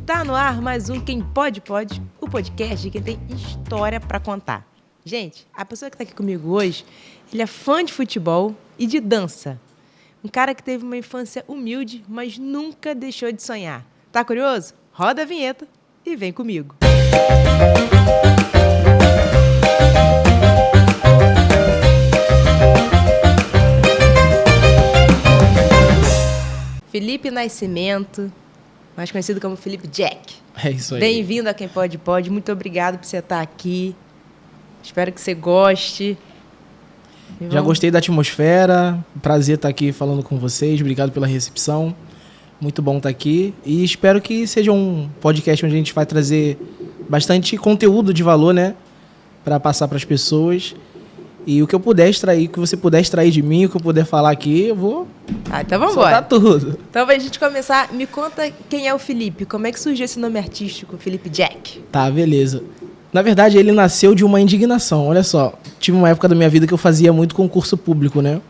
Tá no ar mais um Quem Pode Pode, o podcast de quem tem história pra contar. Gente, a pessoa que tá aqui comigo hoje, ele é fã de futebol e de dança. Um cara que teve uma infância humilde, mas nunca deixou de sonhar. Tá curioso? Roda a vinheta e vem comigo. Felipe Nascimento, mais conhecido como Felipe Jack. É isso aí. Bem-vindo a Quem Pode Pode. Muito obrigado por você estar aqui. Espero que você goste. Já gostei da atmosfera. Prazer estar aqui falando com vocês. Obrigado pela recepção. Muito bom estar aqui. E espero que seja um podcast onde a gente vai trazer bastante conteúdo de valor, né? Para passar para as pessoas. E o que eu puder extrair, o que você puder extrair de mim, o que eu puder falar aqui, eu vou então vamos embora. soltar tudo. Então, pra gente começar, me conta quem é o Felipe. Como é que surgiu esse nome artístico, Felipe Jack? Tá, beleza. Na verdade, ele nasceu de uma indignação. Olha só, tive uma época da minha vida que eu fazia muito concurso público, né?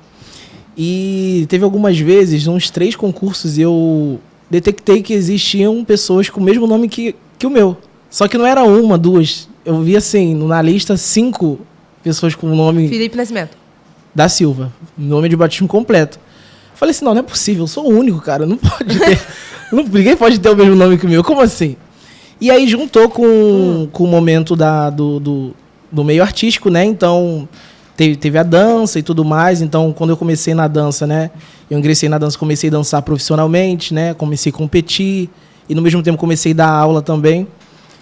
E teve algumas vezes, uns 3 concursos, eu detectei que existiam pessoas com o mesmo nome que o meu. Só que não era uma, 2. Eu vi, assim, na lista 5 pessoas com o nome... Felipe Nascimento. Da Silva. Nome de batismo completo. Eu falei assim, não é possível, eu sou o único, cara. Não pode ter... ninguém pode ter o mesmo nome que o meu. Como assim? E aí juntou com o momento do meio artístico, né? Então, teve a dança e tudo mais. Então, quando eu comecei na dança, né? Eu ingressei na dança, comecei a dançar profissionalmente, né? Comecei a competir. E, no mesmo tempo, comecei a dar aula também.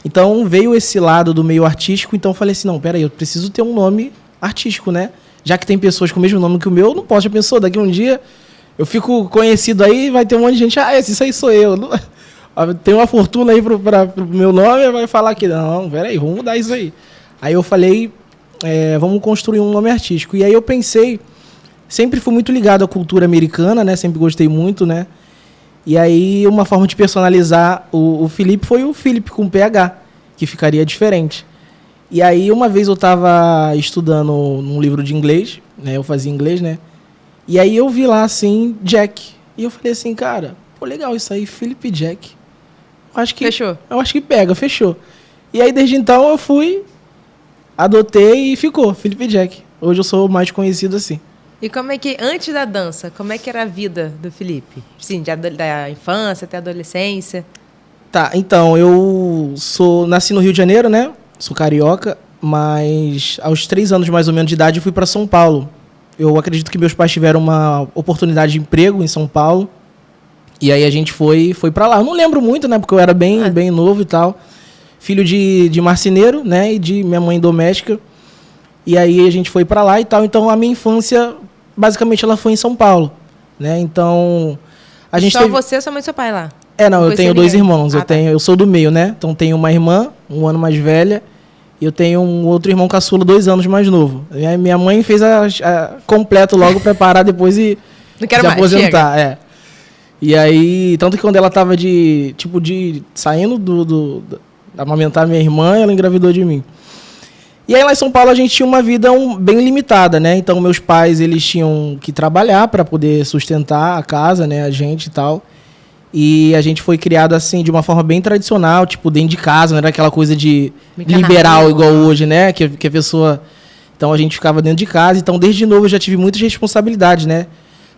Então, veio esse lado do meio artístico. Então, eu falei assim, não, peraí, eu preciso ter um nome artístico, né? Já que tem pessoas com o mesmo nome que o meu, eu não posso. Já pensou, daqui um dia eu fico conhecido aí, vai ter um monte de gente, isso aí sou eu. Tem uma fortuna aí pro meu nome, vai falar que não, peraí, vamos mudar isso aí. Aí eu falei, vamos construir um nome artístico. E aí eu pensei, sempre fui muito ligado à cultura americana, né? Sempre gostei muito, né? E aí uma forma de personalizar o Felipe foi o Felipe com PH, que ficaria diferente. E aí uma vez eu estava estudando num livro de inglês, né? Eu fazia inglês, né? E aí eu vi lá assim, Jack. E eu falei assim, cara, pô, legal isso aí, Felipe Jack. Fechou. Eu acho que pega, fechou. E aí desde então eu fui, adotei e ficou, Felipe Jack. Hoje eu sou mais conhecido assim. E como é que, antes da dança, como é que era a vida do Felipe? Sim, da infância até a adolescência. Tá, então, eu nasci no Rio de Janeiro, né? Sou carioca, mas aos 3 anos mais ou menos de idade eu fui para São Paulo. Eu acredito que meus pais tiveram uma oportunidade de emprego em São Paulo. E aí a gente foi para lá. Eu não lembro muito, né? Porque eu era bem novo e tal. Filho de marceneiro, né? E de minha mãe doméstica. E aí a gente foi para lá e tal. Então a minha infância, basicamente, ela foi em São Paulo, né? Então a gente Só você, sua mãe e seu pai lá? Não, eu tenho 2 irmãos. Eu sou do meio, né? Então tenho uma irmã, 1 ano mais velha, e eu tenho um outro irmão caçula, 2 anos mais novo. E aí minha mãe fez completo logo para parar depois e se aposentar. E aí, tanto que quando ela tava saindo da amamentar minha irmã, ela engravidou de mim. E aí lá em São Paulo a gente tinha uma vida bem limitada, né? Então meus pais, eles tinham que trabalhar para poder sustentar a casa, né? A gente e tal. E a gente foi criado assim, de uma forma bem tradicional, tipo, dentro de casa, não era aquela coisa de liberal igual hoje, né? Que a pessoa... Então a gente ficava dentro de casa. Então desde novo eu já tive muitas responsabilidades, né?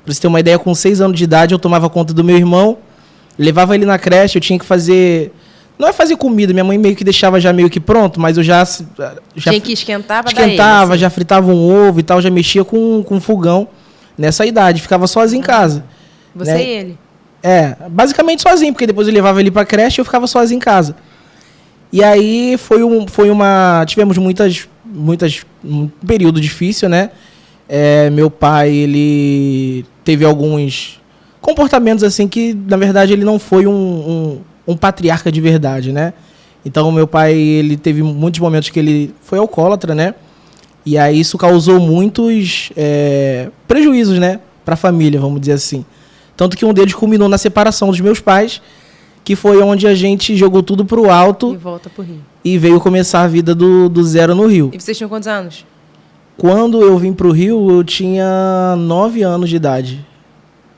Pra você ter uma ideia, com 6 anos de idade eu tomava conta do meu irmão, levava ele na creche, eu tinha que fazer... Não é fazer comida, minha mãe meio que deixava já meio que pronto, mas eu já tinha que esquentar pra dar ele, assim. Já fritava um ovo e tal, já mexia com fogão nessa idade, ficava sozinho em casa. Você, né? E ele? Basicamente sozinho, porque depois eu levava ele pra creche e eu ficava sozinho em casa. E aí tivemos um período difícil, né? Meu pai, ele teve alguns comportamentos assim que, na verdade, ele não foi um patriarca de verdade, né? Então, meu pai, ele teve muitos momentos que ele foi alcoólatra, né? E aí isso causou muitos prejuízos, né? Para a família, vamos dizer assim. Tanto que um deles culminou na separação dos meus pais, que foi onde a gente jogou tudo pro alto. E volta pro Rio. E veio começar a vida do zero no Rio. E vocês tinham quantos anos? Quando eu vim pro Rio, eu tinha 9 anos de idade.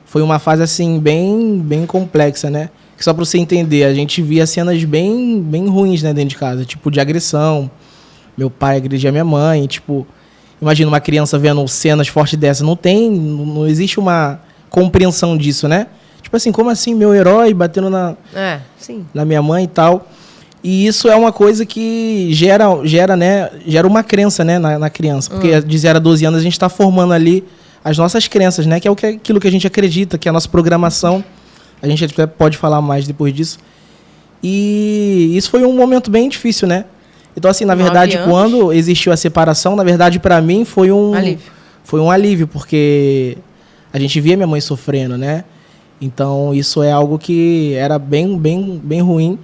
Foi uma fase, assim, bem complexa, né? que só pra você entender, a gente via cenas bem, bem ruins, né, dentro de casa, tipo de agressão. Meu pai agredia minha mãe, tipo, imagina uma criança vendo cenas fortes dessa, não existe uma compreensão disso, né? Tipo assim, como assim meu herói batendo na minha mãe e tal? E isso é uma coisa que gera uma crença, né, na criança. Porque de 0 a 12 anos a gente está formando ali as nossas crenças, né? Que é aquilo que a gente acredita, que é a nossa programação. A gente até pode falar mais depois disso. E isso foi um momento bem difícil, né? Então, assim, na verdade, quando existiu a separação, na verdade, para mim, foi um alívio, porque a gente via minha mãe sofrendo, né? Então, isso é algo que era bem, bem, bem ruim.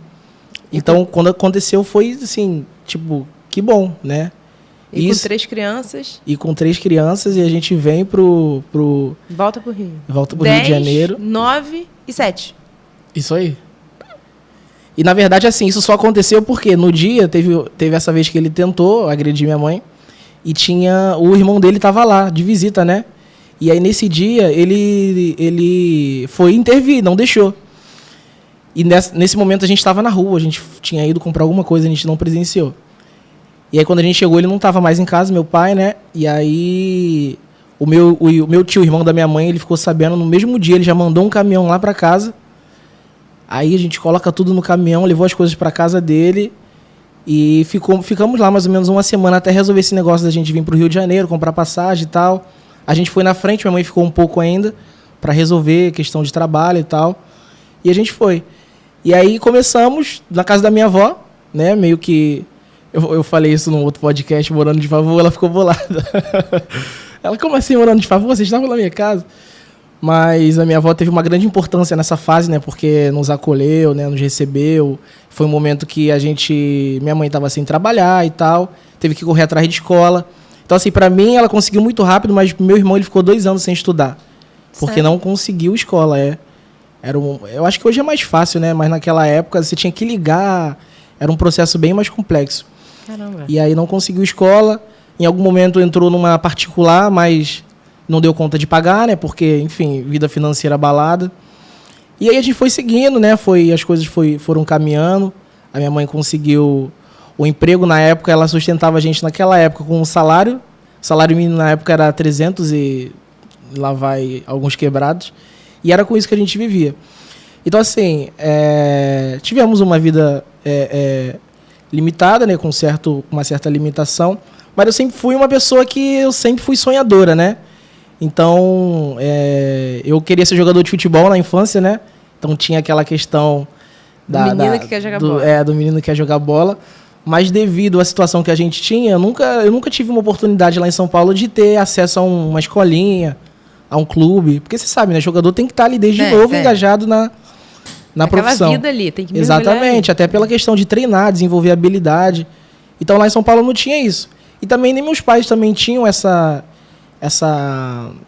Então, quando aconteceu, foi assim, tipo, que bom, né? E com 3 crianças? E com 3 crianças, e a gente vem pro... Volta pro Rio. Volta pro Rio de Janeiro. 9 e 7. Isso aí. E, na verdade, assim, isso só aconteceu porque no dia, teve essa vez que ele tentou agredir minha mãe, e o irmão dele tava lá, de visita, né? E aí, nesse dia, ele foi intervir, não deixou. E nesse momento a gente estava na rua, a gente tinha ido comprar alguma coisa, a gente não presenciou. E aí quando a gente chegou, ele não estava mais em casa, meu pai, né? E aí o meu tio, irmão da minha mãe, ele ficou sabendo no mesmo dia, ele já mandou um caminhão lá para casa. Aí a gente coloca tudo no caminhão, levou as coisas para casa dele e ficamos lá mais ou menos uma semana até resolver esse negócio da gente vir pro Rio de Janeiro, comprar passagem e tal. A gente foi na frente, minha mãe ficou um pouco ainda para resolver questão de trabalho e tal. E a gente foi. E aí começamos na casa da minha avó, né? Meio que... Eu falei isso num outro podcast, morando de favor, ela ficou bolada. Ela, como assim morando de favor? Vocês estavam na minha casa? Mas a minha avó teve uma grande importância nessa fase, né? Porque nos acolheu, né? Nos recebeu. Foi um momento que minha mãe estava sem trabalhar e tal. Teve que correr atrás de escola. Então, assim, pra mim, ela conseguiu muito rápido, mas meu irmão, ele ficou 2 anos sem estudar. Porque não conseguiu escola, eu acho que hoje é mais fácil, né? Mas naquela época você tinha que ligar. Era um processo bem mais complexo. Caramba. E aí não conseguiu escola. Em algum momento entrou numa particular, mas não deu conta de pagar, né? Porque, enfim, vida financeira abalada. E aí a gente foi seguindo, né? As coisas foram caminhando. A minha mãe conseguiu o emprego na época. Ela sustentava a gente naquela época com um salário. O salário mínimo na época era 300 e lá vai alguns quebrados. E era com isso que a gente vivia. Então, assim, tivemos uma vida limitada, né, com uma certa limitação, mas eu sempre fui uma pessoa que eu sempre fui sonhadora, né? Então, eu queria ser jogador de futebol na infância, né? Então tinha aquela questão do menino que quer jogar bola. Do menino que quer jogar bola. Mas devido à situação que a gente tinha, eu nunca tive uma oportunidade lá em São Paulo de ter acesso a uma escolinha, a um clube. Porque você sabe, né? Jogador tem que estar ali desde novo, engajado na profissão. Vida ali, tem que exatamente, até pela questão de treinar, desenvolver habilidade. Então lá em São Paulo não tinha isso. E também nem meus pais também tinham essa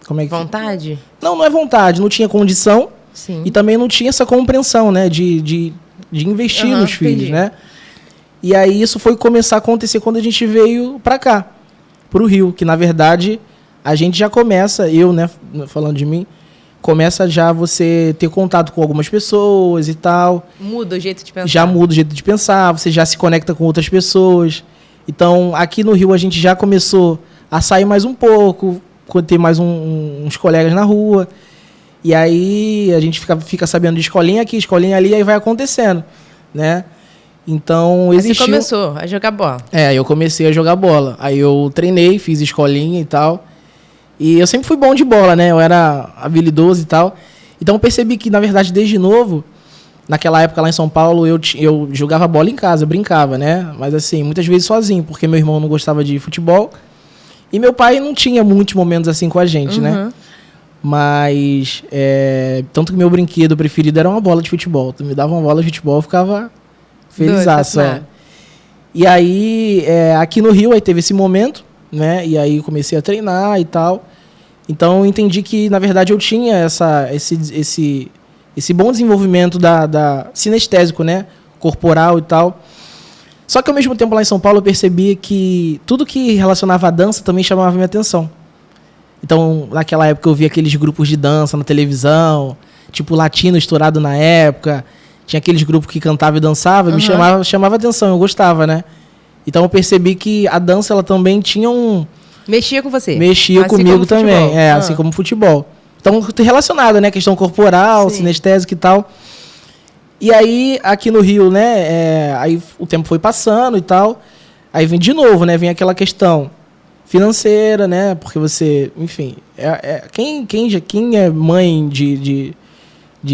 como é que... Vontade? Não é vontade, não tinha condição. Sim. E também não tinha essa compreensão, né, de investir nos filhos, né? E aí isso foi começar a acontecer quando a gente veio para cá, pro Rio, que na verdade a gente já começa, eu, né, falando de mim, começa já você ter contato com algumas pessoas e tal. Muda o jeito de pensar. Já muda o jeito de pensar, você já se conecta com outras pessoas. Então, aqui no Rio a gente já começou a sair mais um pouco, ter mais uns colegas na rua. E aí a gente fica sabendo de escolinha aqui, escolinha ali, e aí vai acontecendo, né? Então, existiu... Você começou a jogar bola. Eu comecei a jogar bola. Aí eu treinei, fiz escolinha e tal. E eu sempre fui bom de bola, né? Eu era habilidoso e tal. Então eu percebi que, na verdade, desde novo, naquela época lá em São Paulo, eu jogava bola em casa, eu brincava, né? Mas assim, muitas vezes sozinho, porque meu irmão não gostava de futebol. E meu pai não tinha muitos momentos assim com a gente, né? Mas, tanto que meu brinquedo preferido era uma bola de futebol. Tu me dava uma bola de futebol, eu ficava felizaço. E aí, aqui no Rio, aí teve esse momento, né? E aí comecei a treinar e tal. Então eu entendi que, na verdade, eu tinha esse bom desenvolvimento da sinestésico, né? Corporal e tal. Só que ao mesmo tempo lá em São Paulo eu percebia que tudo que relacionava à dança também chamava minha atenção. Então, naquela época eu via aqueles grupos de dança na televisão, tipo Latino estourado na época, tinha aqueles grupos que cantava e dançava, me chamava atenção, eu gostava, né? Então eu percebi que a dança, ela também tinha Mexia com você? Mexia assim comigo também, assim como futebol. Então, relacionado, né? Questão corporal, sinestésica e tal. E aí, aqui no Rio, né? Aí o tempo foi passando e tal. Aí vem de novo, né? Vem aquela questão financeira, né? Porque você, enfim... Quem é mãe de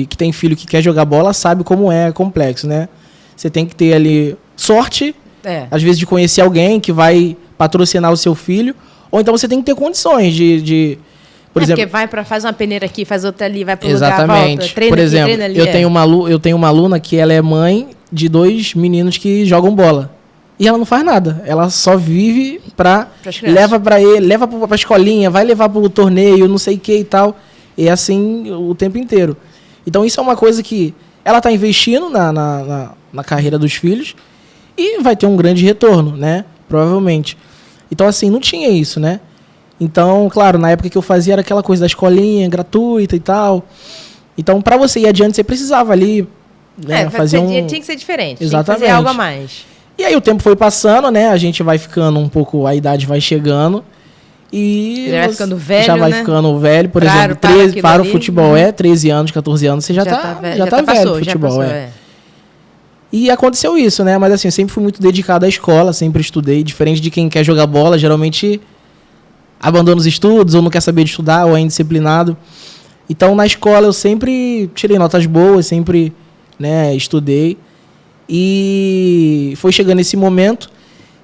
que tem filho que quer jogar bola sabe como é complexo, né? Você tem que ter ali sorte, às vezes de conhecer alguém que vai patrocinar o seu filho, ou então você tem que ter condições por exemplo, porque faz uma peneira aqui, faz outra ali, vai pro exatamente. lugar, volta, treina por exemplo, aqui, treina ali. Eu tenho uma aluna que ela é mãe de 2 meninos que jogam bola. E ela não faz nada. Ela só vive leva pra escolinha, vai levar pro torneio, não sei o que e tal. E é assim o tempo inteiro. Então isso é uma coisa que ela tá investindo na carreira dos filhos e vai ter um grande retorno, né? Provavelmente. Então, assim, não tinha isso, né? Então, claro, na época que eu fazia era aquela coisa da escolinha gratuita e tal. Então, para você ir adiante, você precisava ali, né, fazer tinha que ser diferente. Exatamente. Tinha que fazer algo a mais. E aí o tempo foi passando, né? A gente vai ficando um pouco, a idade vai chegando. E já vai ficando velho, já vai ficando velho, por exemplo, para o futebol, 13 anos, 14 anos, você já tá velho no futebol, E aconteceu isso, né? Mas assim, eu sempre fui muito dedicado à escola, sempre estudei, diferente de quem quer jogar bola, geralmente abandona os estudos, ou não quer saber de estudar, ou é indisciplinado. Então, na escola, eu sempre tirei notas boas, sempre, né, estudei. E foi chegando esse momento.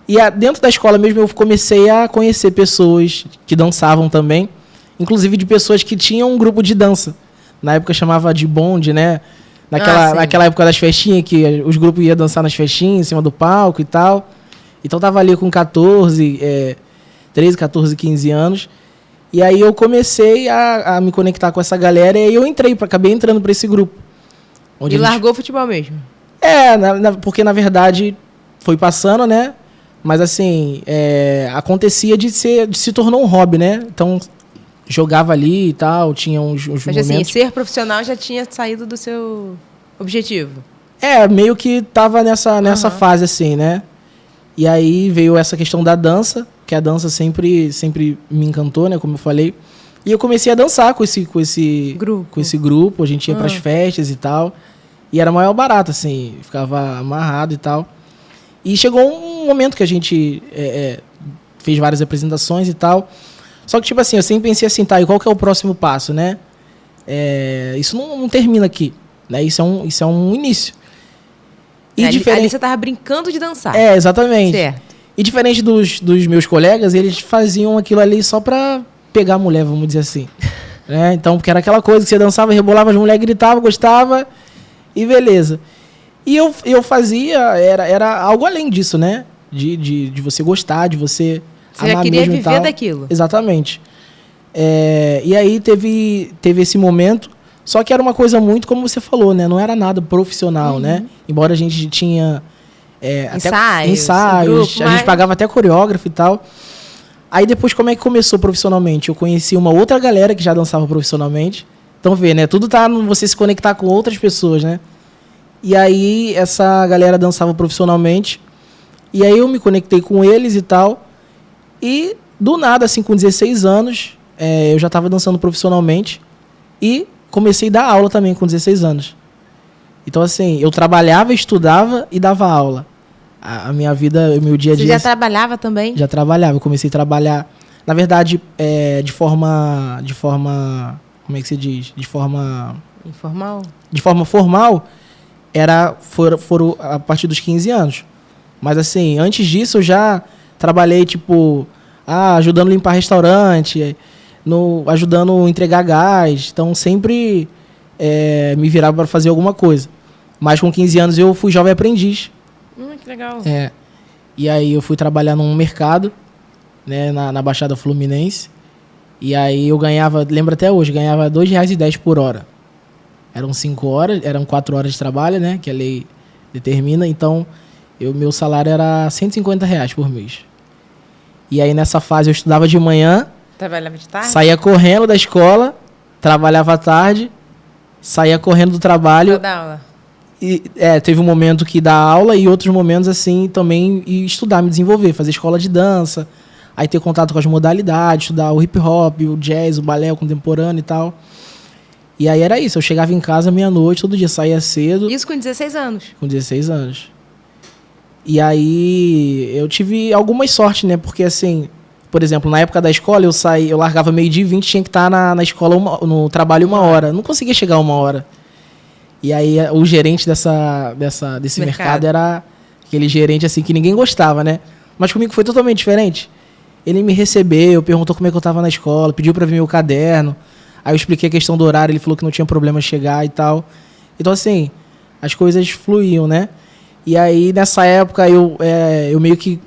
E dentro da escola mesmo, eu comecei a conhecer pessoas que dançavam também. Inclusive de pessoas que tinham um grupo de dança. Na época, chamava de bonde, né? Naquela época das festinhas, que os grupos iam dançar nas festinhas, em cima do palco e tal. Então, tava ali com 13, 14, 15 anos. E aí eu comecei a me conectar com essa galera e aí eu acabei entrando para esse grupo. E largou o futebol mesmo? Porque na verdade foi passando, né? Mas assim, acontecia de se tornou um hobby, né? Então jogava ali e tal, tinha uns Mas momentos... assim, ser profissional já tinha saído do seu objetivo? Meio que tava nessa fase assim, né? E aí veio essa questão da dança, que a dança sempre me encantou, né? Como eu falei. E eu comecei a dançar com esse grupo. A gente ia pras festas e tal. E era maior barato, assim. Ficava amarrado e tal. E chegou um momento que a gente fez várias apresentações e tal. Só que, tipo assim, eu sempre pensei assim, tá, e qual que é o próximo passo, né? Isso não termina aqui, né? Isso é um início. E ali você tava brincando de dançar. Exatamente. Certo. E diferente dos meus colegas, eles faziam aquilo ali só pra pegar a mulher, vamos dizer assim. Né? Então, porque era aquela coisa que você dançava, rebolava, as mulheres gritavam, gostava e beleza. E eu fazia, era algo além disso, né? De você gostar, de você amar já queria viver daquilo. Exatamente. E aí teve esse momento, só que era uma coisa muito, como você falou, né? Não era nada profissional, né? Embora a gente tinha... ensaios, grupo, a gente pagava até coreógrafo e tal. Aí depois, como é que começou profissionalmente? Eu conheci uma outra galera que já dançava profissionalmente. Então, vê, né? Tudo tá no você se conectar com outras pessoas, né? E aí, essa galera dançava profissionalmente. E aí, eu me conectei com eles e tal. E, do nada, assim, com 16 anos, eu já estava dançando profissionalmente. E comecei a dar aula também com 16 anos. Então, assim, eu trabalhava, estudava e dava aula. A minha vida, o meu dia a dia... Você já trabalhava também? Já trabalhava. Eu comecei a trabalhar, na verdade, de forma... Como é que se diz? De forma... Informal? De forma formal, foram a partir dos 15 anos. Mas, assim, antes disso, eu já trabalhei, tipo... ajudando a limpar restaurante, ajudando a entregar gás. Então, sempre me virava para fazer alguma coisa. Mas com 15 anos eu fui jovem aprendiz. Que legal. E aí eu fui trabalhar num mercado, né, na Baixada Fluminense. E aí eu ganhava, lembro até hoje, ganhava R$ 2,10 por hora. Eram 5 horas, eram 4 horas de trabalho, né, que a lei determina. Então, meu salário era R$ 150 por mês. E aí nessa fase eu estudava de manhã. Trabalhava de tarde? Saía correndo da escola, trabalhava à tarde, saía correndo do trabalho. Pra dar aula. teve um momento que dar aula e outros momentos, assim, também estudar, me desenvolver, fazer escola de dança, aí ter contato com as modalidades, estudar o hip hop, o jazz, o balé, o contemporâneo e tal. E aí era isso, eu chegava em casa meia-noite, todo dia saía cedo. Isso com 16 anos? Com 16 anos. E aí eu tive algumas sortes, né? Porque assim, por exemplo, na época da escola eu largava 12h20, tinha que estar na escola no trabalho 1 hora. Não conseguia chegar 1 hora. E aí o gerente desse mercado era aquele gerente assim que ninguém gostava, né? Mas comigo foi totalmente diferente. Ele me recebeu, perguntou como é que eu estava na escola, pediu para ver meu caderno. Aí eu expliquei a questão do horário, ele falou que não tinha problema chegar e tal. Então, assim, as coisas fluíam, né? E aí, nessa época, eu meio que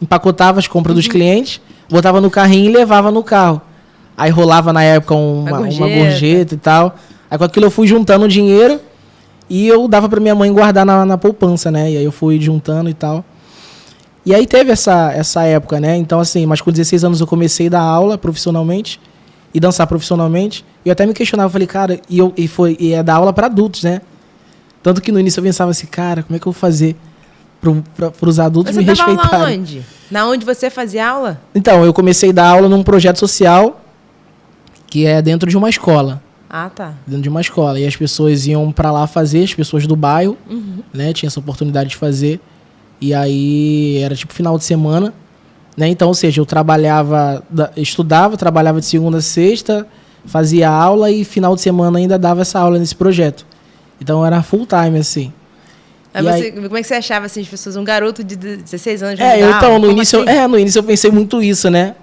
empacotava as compras dos clientes, botava no carrinho e levava no carro. Aí rolava, na época, uma gorjeta e tal. Aí, com aquilo, eu fui juntando dinheiro e eu dava pra minha mãe guardar na poupança, né? E aí, eu fui juntando e tal. E aí, teve essa época, né? Então, assim, mas com 16 anos eu comecei a dar aula profissionalmente e dançar profissionalmente. E eu até me questionava, falei, cara, e é dar aula para adultos, né? Tanto que no início eu pensava assim, cara, como é que eu vou fazer para os adultos me respeitarem? Você dava aula onde? Na onde você fazia aula? Então, eu comecei a dar aula num projeto social que é dentro de uma escola. Ah, tá. Dentro de uma escola. E as pessoas iam para lá fazer, as pessoas do bairro, né? Tinha essa oportunidade de fazer. E aí era tipo final de semana. Né? Então, ou seja, eu estudava, trabalhava de segunda a sexta, fazia aula e final de semana ainda dava essa aula nesse projeto. Então, era full time, assim. Como é que você achava, assim, as pessoas, um garoto de 16 anos... No início eu pensei muito isso, né?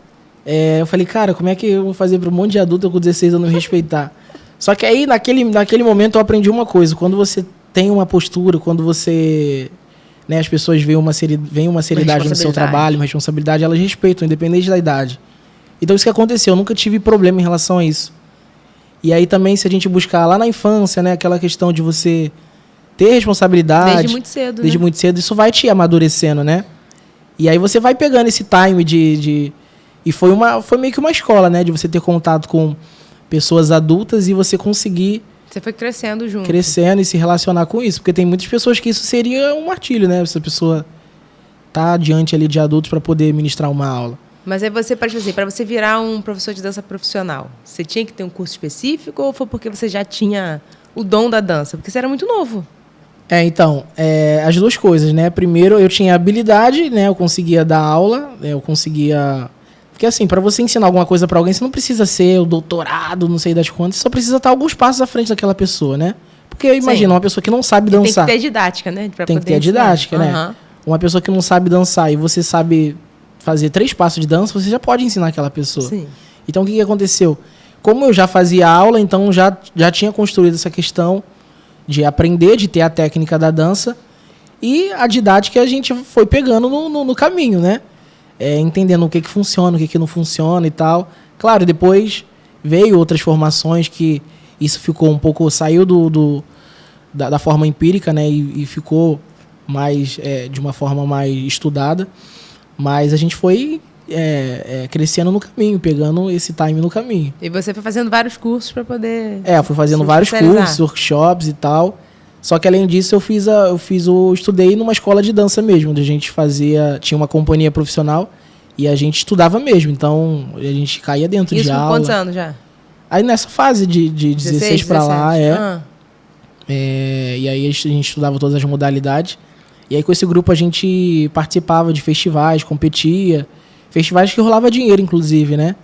Eu falei, cara, como é que eu vou fazer para um monte de adulto com 16 anos me respeitar? Só que aí, naquele momento, eu aprendi uma coisa. Quando você tem uma postura, quando você... Né, as pessoas veem uma seriedade no seu trabalho, uma responsabilidade, elas respeitam, independente da idade. Então, isso que aconteceu. Eu nunca tive problema em relação a isso. E aí, também, se a gente buscar lá na infância, né, aquela questão de você ter responsabilidade... Desde muito cedo, Desde muito cedo, isso vai te amadurecendo, né? E aí, você vai pegando esse time E foi meio que uma escola, né? De você ter contato com pessoas adultas e você conseguir... Você foi crescendo junto. Crescendo e se relacionar com isso. Porque tem muitas pessoas que isso seria um martírio, né? Se a pessoa tá diante ali de adultos para poder ministrar uma aula. Mas aí você, para você virar um professor de dança profissional, você tinha que ter um curso específico ou foi porque você já tinha o dom da dança? Porque você era muito novo. Então, as duas coisas, né? Primeiro, eu tinha habilidade, né? Eu conseguia dar aula, eu conseguia... Porque assim, para você ensinar alguma coisa para alguém, você não precisa ser o doutorado, não sei das quantas, você só precisa estar alguns passos à frente daquela pessoa, né? Porque imagina, uma pessoa que não sabe dançar. Tem que ter didática, né? Tem que ter a didática, né? Uma pessoa que não sabe dançar e você sabe fazer 3 passos de dança, você já pode ensinar aquela pessoa. Sim. Então, o que aconteceu? Como eu já fazia aula, então já tinha construído essa questão de aprender, de ter a técnica da dança e a didática a gente foi pegando no caminho, né? Entendendo o que funciona, o que não funciona e tal. Claro, depois veio outras formações que isso ficou um pouco... Saiu da forma empírica, né? E ficou mais de uma forma mais estudada. Mas a gente foi crescendo no caminho, pegando esse time no caminho. E você foi fazendo vários cursos para poder... fui fazendo vários cursos, workshops e tal. Só que além disso eu estudei numa escola de dança mesmo, onde a gente tinha uma companhia profissional e a gente estudava mesmo, então a gente caía dentro de aula. Isso com quantos anos já? Aí nessa fase de 16 para lá, e aí a gente estudava todas as modalidades. E aí com esse grupo a gente participava de festivais, competia, festivais que rolava dinheiro inclusive, né?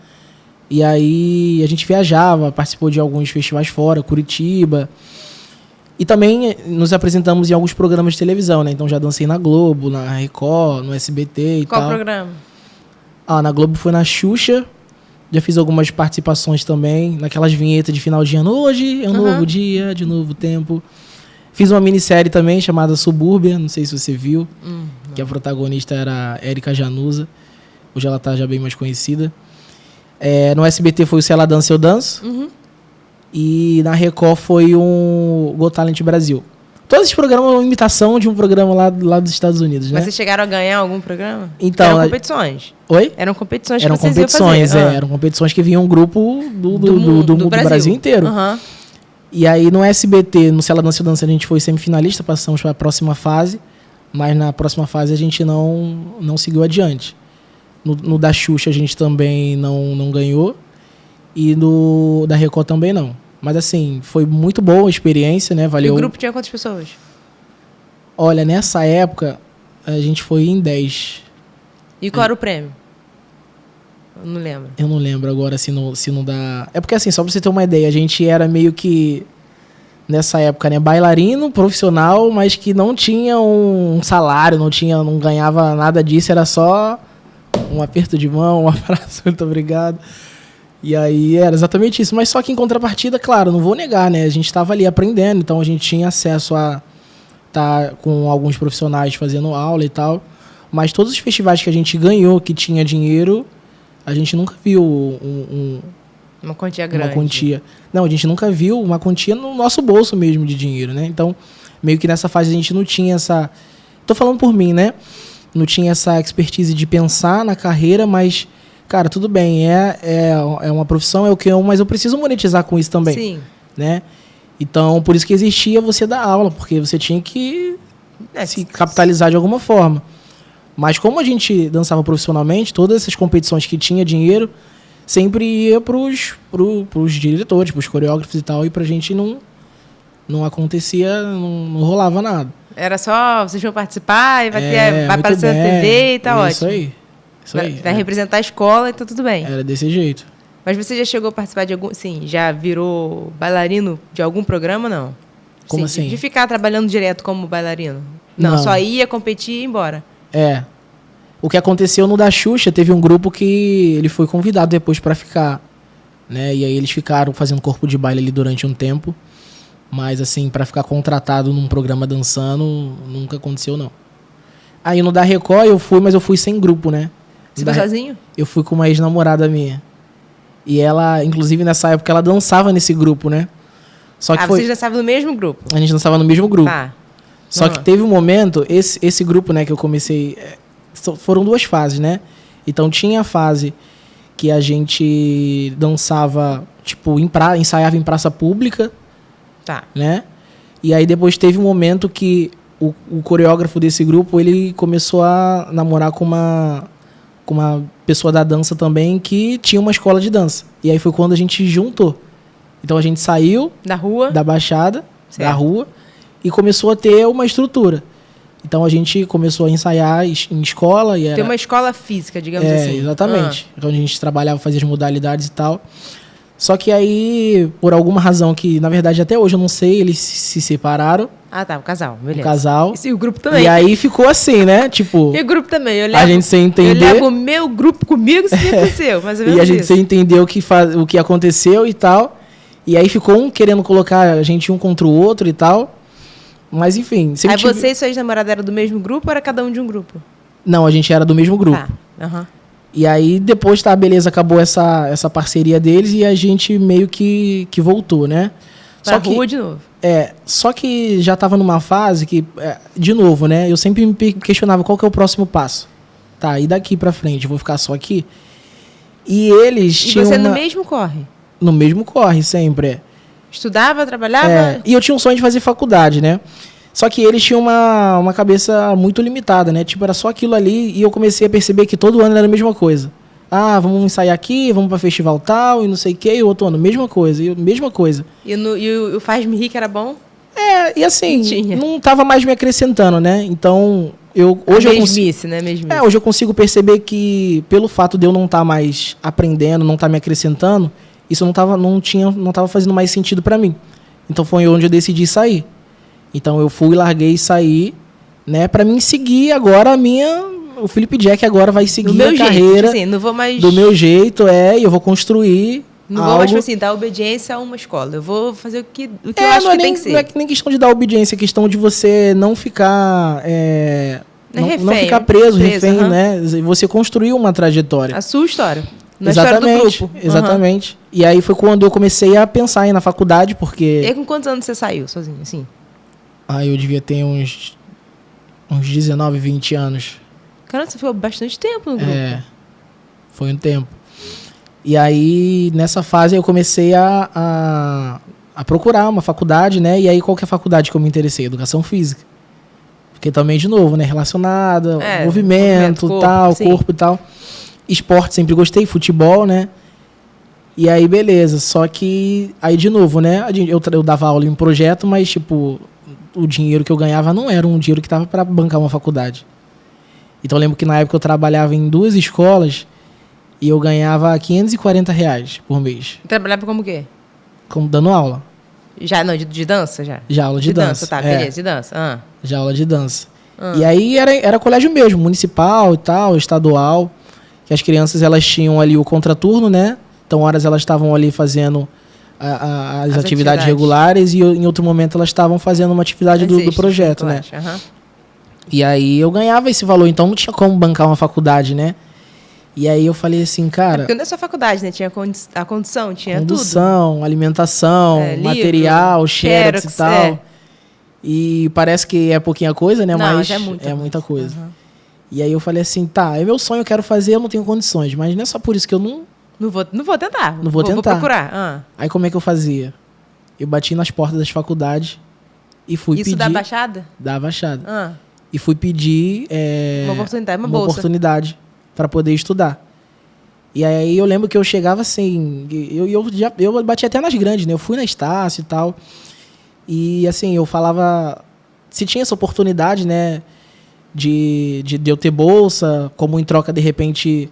E aí a gente viajava, participou de alguns festivais fora, Curitiba. E também nos apresentamos em alguns programas de televisão, né? Então já dancei na Globo, na Record, no SBT e tal. Qual programa? Na Globo foi na Xuxa. Já fiz algumas participações também, naquelas vinhetas de final de ano. Hoje é um novo dia, de novo tempo. Fiz uma minissérie também chamada Subúrbia, não sei se você viu, que a protagonista era a Érica Januza. Hoje ela tá já bem mais conhecida. No SBT foi o Se Ela Dança, Eu Danço. E na Record foi um Got Talent Brasil. Todos esses programas são uma imitação de um programa lá dos Estados Unidos, né? Mas vocês chegaram a ganhar algum programa? Então, eram competições? Oi? Eram competições que eram vocês competições, iam fazer. Eram competições que vinham um grupo do Brasil inteiro. E aí no SBT, no Cela Dança Dança, a gente foi semifinalista, passamos para a próxima fase, mas na próxima fase a gente não seguiu adiante. No da Xuxa a gente também não ganhou, e no da Record também não. Mas assim, foi muito boa a experiência, né? Valeu. E o grupo tinha quantas pessoas? Olha, nessa época a gente foi em 10. E qual era o prêmio? Eu não lembro. Eu não lembro agora se não dá... É porque assim, só pra você ter uma ideia, a gente era meio que, nessa época, né, bailarino profissional, mas que não tinha um salário, não ganhava nada disso, era só um aperto de mão, um abraço, muito obrigado. E aí era exatamente isso. Mas só que em contrapartida, claro, não vou negar, né? A gente estava ali aprendendo, então a gente tinha acesso a estar com alguns profissionais fazendo aula e tal. Mas todos os festivais que a gente ganhou, que tinha dinheiro, a gente nunca viu Uma quantia grande. uma quantia. Não, a gente nunca viu uma quantia no nosso bolso mesmo de dinheiro, né? Então, meio que nessa fase a gente não tinha essa... Tô falando por mim, né? Não tinha essa expertise de pensar na carreira, mas, cara, tudo bem, é uma profissão, é o que eu... Mas eu preciso monetizar com isso também. Sim. Né? Então, por isso que existia você dar aula, porque você tinha que se capitalizar de alguma forma. Mas como a gente dançava profissionalmente, todas essas competições que tinha dinheiro, sempre ia pros diretores, pros coreógrafos e tal, e pra gente não acontecia, não rolava nada. Era só, vocês vão participar e vai muito aparecer na bem. TV e tá ótimo. Isso aí. Vai representar a escola e tá tudo bem. Era desse jeito. Mas você já chegou a participar de algum... Sim, já virou bailarino de algum programa, não? Como assim? De ficar trabalhando direto como bailarino? Não, só ia competir e ir embora. É. O que aconteceu no da Xuxa, teve um grupo que ele foi convidado depois pra ficar, né? E aí eles ficaram fazendo corpo de baile ali durante um tempo. Mas assim, pra ficar contratado num programa dançando, nunca aconteceu, não. Aí no da Record eu fui, mas eu fui sem grupo, né? Você foi sozinho? Eu fui com uma ex-namorada minha. E ela, inclusive nessa época, ela dançava nesse grupo, né? Só que vocês dançavam no mesmo grupo? A gente dançava no mesmo grupo. Tá. Só que teve um momento, esse grupo, né, que eu comecei... Foram 2 fases, né? Então tinha a fase que a gente dançava, tipo, ensaiava em praça pública. Tá. Né? E aí depois teve um momento que o coreógrafo desse grupo, ele começou a namorar com uma pessoa da dança também que tinha uma escola de dança. E aí foi quando a gente juntou. Então a gente saiu da rua, da Baixada, certo, da rua, e começou a ter uma estrutura. Então a gente começou a ensaiar em escola. E tem uma escola física, digamos assim. Exatamente. Então a gente trabalhava, fazia as modalidades e tal. Só que aí, por alguma razão que, na verdade, até hoje eu não sei, eles se separaram. Ah, tá, o casal, beleza. O casal. E o grupo também. E aí ficou assim, né? Tipo... E o grupo também. A gente sem entender... Eu levo o meu grupo comigo, se aconteceu. Mas e a gente sem entender o que aconteceu e tal. E aí ficou um querendo colocar a gente um contra o outro e tal. Mas enfim... Aí você e sua ex-namorada eram do mesmo grupo ou era cada um de um grupo? Não, a gente era do mesmo grupo. Tá, aham. E aí, depois, tá, beleza, acabou essa parceria deles e a gente meio que voltou, né? Pra rua de novo. Só que já tava numa fase que, de novo, né? Eu sempre me questionava qual que é o próximo passo. Tá, e daqui pra frente? Eu vou ficar só aqui? E eles tinham você no mesmo corre? No mesmo corre, sempre. Estudava, trabalhava? E eu tinha um sonho de fazer faculdade, né? Só que eles tinham uma cabeça muito limitada, né? Tipo, era só aquilo ali e eu comecei a perceber que todo ano era a mesma coisa. Ah, vamos ensaiar aqui, vamos pra festival tal e não sei o quê. E o outro ano, mesma coisa, mesma coisa. E o Faz-me Rir, que era bom? E assim, não tava mais me acrescentando, né? Então, hoje eu consigo perceber que pelo fato de eu não estar mais aprendendo, não estar me acrescentando, isso não tava fazendo mais sentido pra mim. Então foi onde eu decidi sair. Então eu fui, larguei e saí, né, pra mim seguir agora o Felipe Jack agora vai seguir a carreira. Assim, não vou mais... Do meu jeito, e eu vou construir Não vou mais, tipo assim, dar obediência a uma escola. Eu vou fazer o que eu acho que tem que ser. Não é nem questão de dar obediência, é questão de você não ficar... não ficar preso, refém, né? Você construir uma trajetória. A sua história. Na exatamente, história do grupo. Exatamente. E aí foi quando eu comecei a pensar na faculdade, porque... E aí, com quantos anos você saiu sozinho, assim? Eu devia ter uns 19, 20 anos. Cara, você ficou bastante tempo no grupo. Foi um tempo. E aí, nessa fase, eu comecei a a procurar uma faculdade, né? E aí, qual que é a faculdade que eu me interessei? Educação física. Porque também, de novo, né? Relacionada, movimento, corpo e tal. Esporte sempre gostei, futebol, né? E aí, beleza. Só que, aí de novo, né? Eu dava aula em um projeto, mas, tipo, o dinheiro que eu ganhava não era um dinheiro que tava para bancar uma faculdade. Então, eu lembro que na época eu trabalhava em 2 escolas e eu ganhava R$540 por mês. Trabalhava como o quê? Como dando aula. Já, não, de dança, já? Já, aula de dança. Tá, beleza, de dança. Já aula de dança. E aí era colégio mesmo, municipal e tal, estadual, que as crianças, elas tinham ali o contraturno, né? Então, horas elas estavam ali fazendo as atividades regulares e em outro momento elas estavam fazendo uma atividade do projeto, né? E aí eu ganhava esse valor, então não tinha como bancar uma faculdade, né? E aí eu falei assim, cara... porque não é só faculdade, né? Tinha a condição, tinha tudo. Alimentação, material, livro, xerox e tal. E parece que é pouquinha coisa, né? Não, mas é muita coisa. E aí eu falei assim, tá, é meu sonho, eu quero fazer, eu não tenho condições. Mas não é só por isso que eu não... Não vou tentar. Não vou tentar. Vou procurar. Aí como é que eu fazia? Eu bati nas portas das faculdades e fui pedir... Isso dá baixada? Dá baixada. E fui pedir... uma oportunidade para poder estudar. E aí eu lembro que eu chegava assim... Eu bati até nas grandes, né? Eu fui na Estácio e tal. E assim, eu falava... Se tinha essa oportunidade, né? De eu ter bolsa, como em troca, de repente...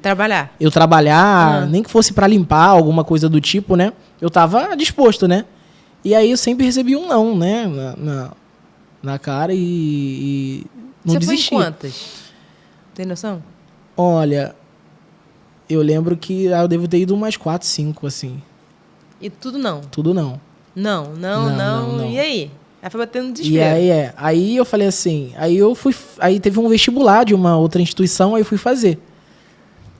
Eu trabalhar, nem que fosse para limpar, alguma coisa do tipo, né? Eu tava disposto, né? E aí eu sempre recebi um não, né? Na cara e não desisti. Você foi em quantas? Tem noção? Olha, eu lembro que eu devo ter ido umas 4, 5, assim. E tudo não? Tudo não. Não. E aí? Aí foi batendo desespero. E aí Aí eu falei assim, aí teve um vestibular de uma outra instituição, aí eu fui fazer.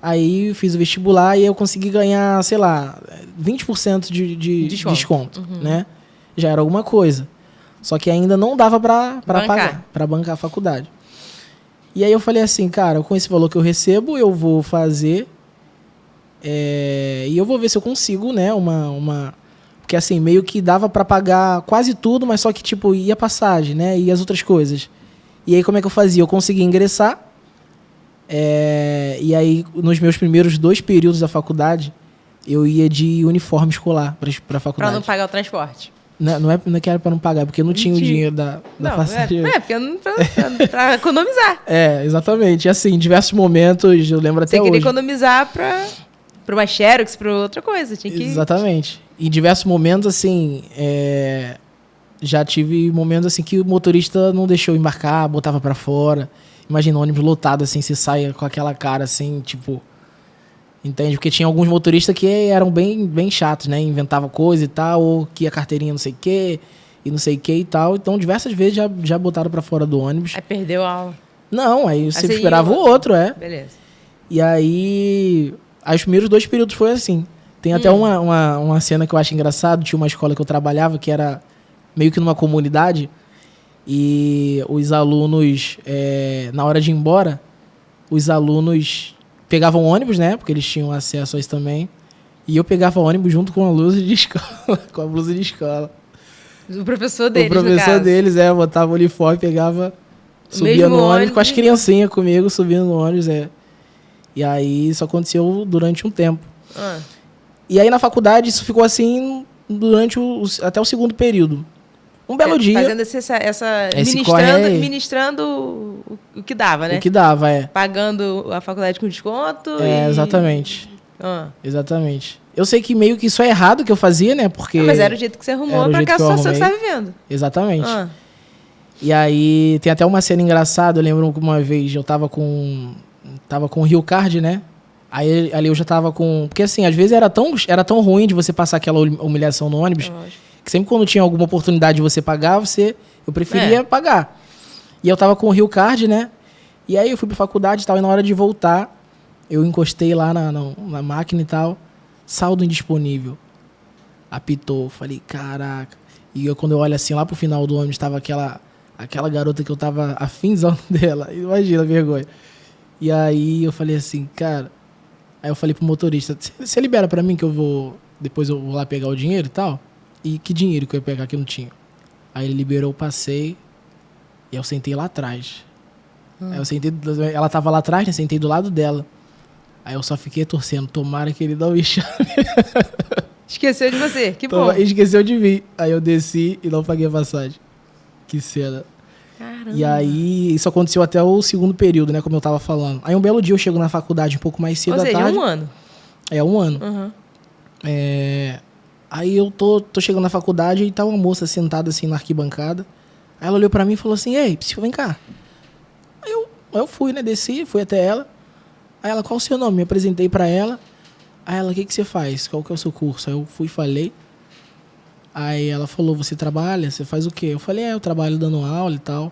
Aí eu fiz o vestibular e eu consegui ganhar, sei lá, 20% de desconto, né? Já era alguma coisa. Só que ainda não dava pra pagar, pra bancar a faculdade. E aí eu falei assim, cara, com esse valor que eu recebo, eu vou fazer e eu vou ver se eu consigo, né, porque assim, meio que dava pra pagar quase tudo, mas só que, tipo, ia passagem, né, e as outras coisas. E aí como é que eu fazia? Eu consegui ingressar, e aí nos meus primeiros 2 períodos da faculdade, eu ia de uniforme escolar pra faculdade. Pra não pagar o transporte. Não é que era pra não pagar, porque eu não tinha o dinheiro da passagem. Porque pra economizar. Exatamente. E assim, em diversos momentos, eu lembro até hoje. Você queria economizar pra uma Xerox, pra outra coisa. Tinha que... Exatamente. Em diversos momentos, assim, já tive momentos assim que o motorista não deixou embarcar, botava pra fora. Imagina, um ônibus lotado, assim, você sai com aquela cara, assim, tipo... Entende? Porque tinha alguns motoristas que eram bem chatos, né? Inventavam coisa e tal, ou que a carteirinha não sei o quê, e não sei o quê e tal. Então, diversas vezes já botaram pra fora do ônibus. Aí perdeu a aula. Não, aí você esperava o outro, Beleza. E aí os primeiros 2 períodos foi assim. Tem até uma cena que eu acho engraçado. Tinha uma escola que eu trabalhava que era meio que numa comunidade. E os alunos, na hora de ir embora, os alunos... pegavam ônibus, né? Porque eles tinham acesso a isso também. E eu pegava ônibus junto com a blusa de escola. Com a blusa de escola. O professor deles, O professor deles, botava o uniforme, pegava... Subia no ônibus com as criancinhas comigo, subindo no ônibus, E aí isso aconteceu durante um tempo. E aí na faculdade isso ficou assim durante até o 2º período. Um belo dia... Fazendo ministrando o que dava, né? O que dava, Pagando a faculdade com desconto exatamente. Exatamente. Eu sei que meio que isso é errado que eu fazia, né? Porque... mas era o jeito que você arrumou pra aquela situação que você estava vivendo. Exatamente. E aí tem até uma cena engraçada, eu lembro que uma vez eu tava com o Rio Card, né? Aí ali eu já tava com... Porque assim, às vezes era tão ruim de você passar aquela humilhação no ônibus... que sempre quando tinha alguma oportunidade de você pagar, eu preferia pagar. E eu tava com o Rio Card, né? E aí eu fui pra faculdade e tal, e na hora de voltar, eu encostei lá na máquina e tal, saldo indisponível. Apitou, falei, caraca. E quando eu olho assim, lá pro final do ônibus, tava aquela garota que eu tava afinzão dela. Imagina a vergonha. E aí eu falei assim, cara... Aí eu falei pro motorista, você libera pra mim que depois eu vou lá pegar o dinheiro e tal? E que dinheiro que eu ia pegar que eu não tinha? Aí ele liberou, eu passei e eu sentei lá atrás. Aí eu sentei, ela tava lá atrás, né? Sentei do lado dela. Aí eu só fiquei torcendo, tomara que ele não me chame. Esqueceu de você, que bom. Esqueceu de mim. Aí eu desci e não paguei a passagem. Que cena. Caramba. E aí, isso aconteceu até o segundo período, né? Como eu tava falando. Aí um belo dia eu chego na faculdade um pouco mais cedo Ou seja, à tarde. 1 ano. É, 1 ano. Uhum. Aí eu tô chegando na faculdade e tá uma moça sentada assim na arquibancada. Aí ela olhou pra mim e falou assim, ei, Psyu, vem cá. Aí eu fui, né? Desci, fui até ela. Aí ela, qual o seu nome? Me apresentei pra ela. Aí ela, o que você faz? Qual que é o seu curso? Aí eu fui e falei. Aí ela falou, você trabalha? Você faz o quê? Eu falei, eu trabalho dando aula e tal,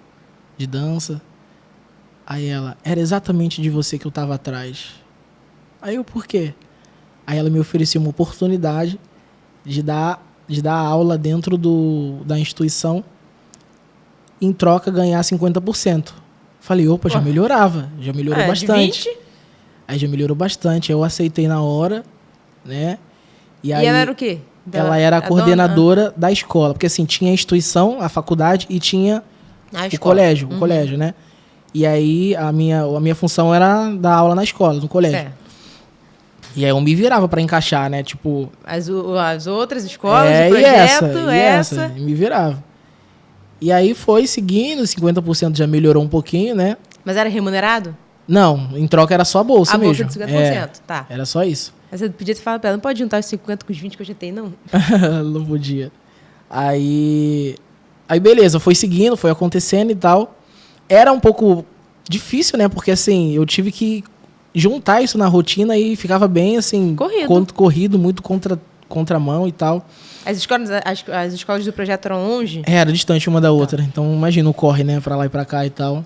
de dança. Aí ela, era exatamente de você que eu tava atrás. Aí eu, por quê? Aí ela me ofereceu uma oportunidade de dar aula dentro da instituição, em troca ganhar 50%. Falei, opa, já melhorava, já melhorou bastante. De 20? Aí já melhorou bastante, eu aceitei na hora, né? E aí, ela era o quê? Ela era a coordenadora da escola, porque assim, tinha a instituição, a faculdade e tinha o colégio, o colégio, né? E aí a minha função era dar aula na escola, no colégio. É. E aí eu me virava pra encaixar, né? Tipo... As outras escolas, o projeto, essa. E me virava. E aí foi seguindo, 50% já melhorou um pouquinho, né? Mas era remunerado? Não, em troca era só a bolsa mesmo. A bolsa de 50%, tá. Era só isso. Mas você podia ter falado pra ela, não pode juntar os 50 com os 20 que eu já tenho, não? Não podia. Aí beleza, foi seguindo, foi acontecendo e tal. Era um pouco difícil, né? Porque assim, eu tive que juntar isso na rotina e ficava bem assim... Corrido, muito contramão e tal. As escolas do projeto eram longe? Era distante uma da outra. Então imagina o corre, né? Pra lá e pra cá e tal.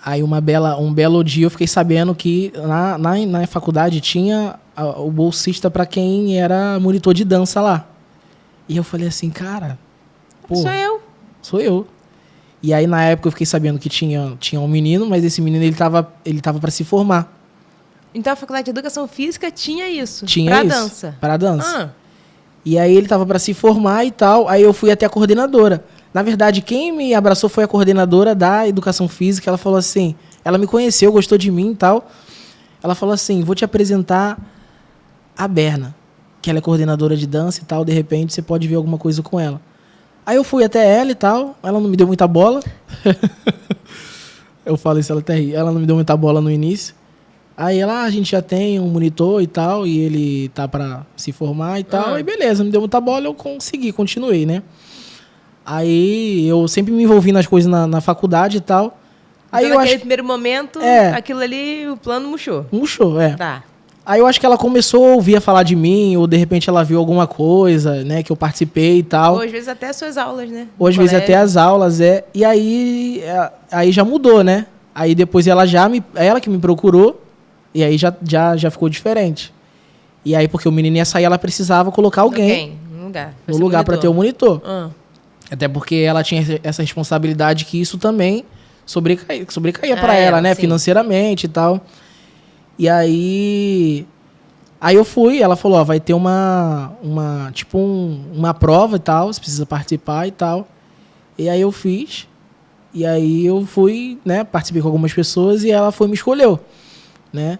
Aí um belo dia eu fiquei sabendo que na faculdade tinha o bolsista para quem era monitor de dança lá. E eu falei assim, cara... Pô, sou eu. E aí na época eu fiquei sabendo que tinha um menino, mas esse menino ele tava para se formar. Então a faculdade de educação física tinha isso? Tinha pra dança. Para dança. Ah. E aí ele tava para se formar e tal. Aí eu fui até a coordenadora. Na verdade, quem me abraçou foi a coordenadora da educação física. Ela falou assim, ela me conheceu, gostou de mim e tal. Ela falou assim, vou te apresentar a Berna, que ela é coordenadora de dança e tal. De repente, você pode ver alguma coisa com ela. Aí eu fui até ela e tal. Ela não me deu muita bola. Eu falo isso, ela até ri. Ela não me deu muita bola no início. Aí a gente já tem um monitor e tal, e ele tá pra se formar e tal. Aí beleza, me deu muita bola, eu continuei, né? Aí eu sempre me envolvi nas coisas na faculdade e tal. Aí então, naquele primeiro momento, aquilo ali, o plano murchou. Murchou, Tá. Aí eu acho que ela começou a ouvir falar de mim, ou de repente ela viu alguma coisa, né, que eu participei e tal. Ou às vezes até as suas aulas, né? Ou às vezes até as aulas, E aí já mudou, né? Aí depois ela que me procurou, e aí já ficou diferente. E aí, porque o menino ia sair, ela precisava colocar alguém no lugar para ter o monitor. Até porque ela tinha essa responsabilidade que isso também sobrecaía para ela, né? Sim. Financeiramente e tal. E aí eu fui, ela falou, vai ter uma prova e tal, você precisa participar e tal. E aí eu fiz. E aí eu fui, né? Participei com algumas pessoas e ela me escolheu, né?